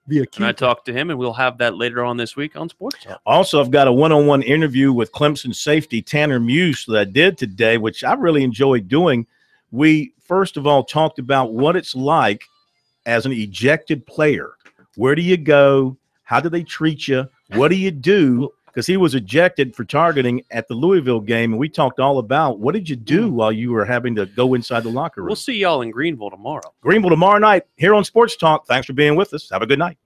be a keeper. I talked to him, and we'll have that later on this week on Sports Talk. Also, I've got a one-on-one interview with Clemson safety Tanner Muse that I did today, which I really enjoyed doing. We, first of all, talked about what it's like as an ejected player. Where do you go? How do they treat you? What do you do? Because he was ejected for targeting at the Louisville game, and we talked all about what did you do while you were having to go inside the locker room. We'll see y'all in Greenville tomorrow. Greenville tomorrow night here on Sports Talk. Thanks for being with us. Have a good night.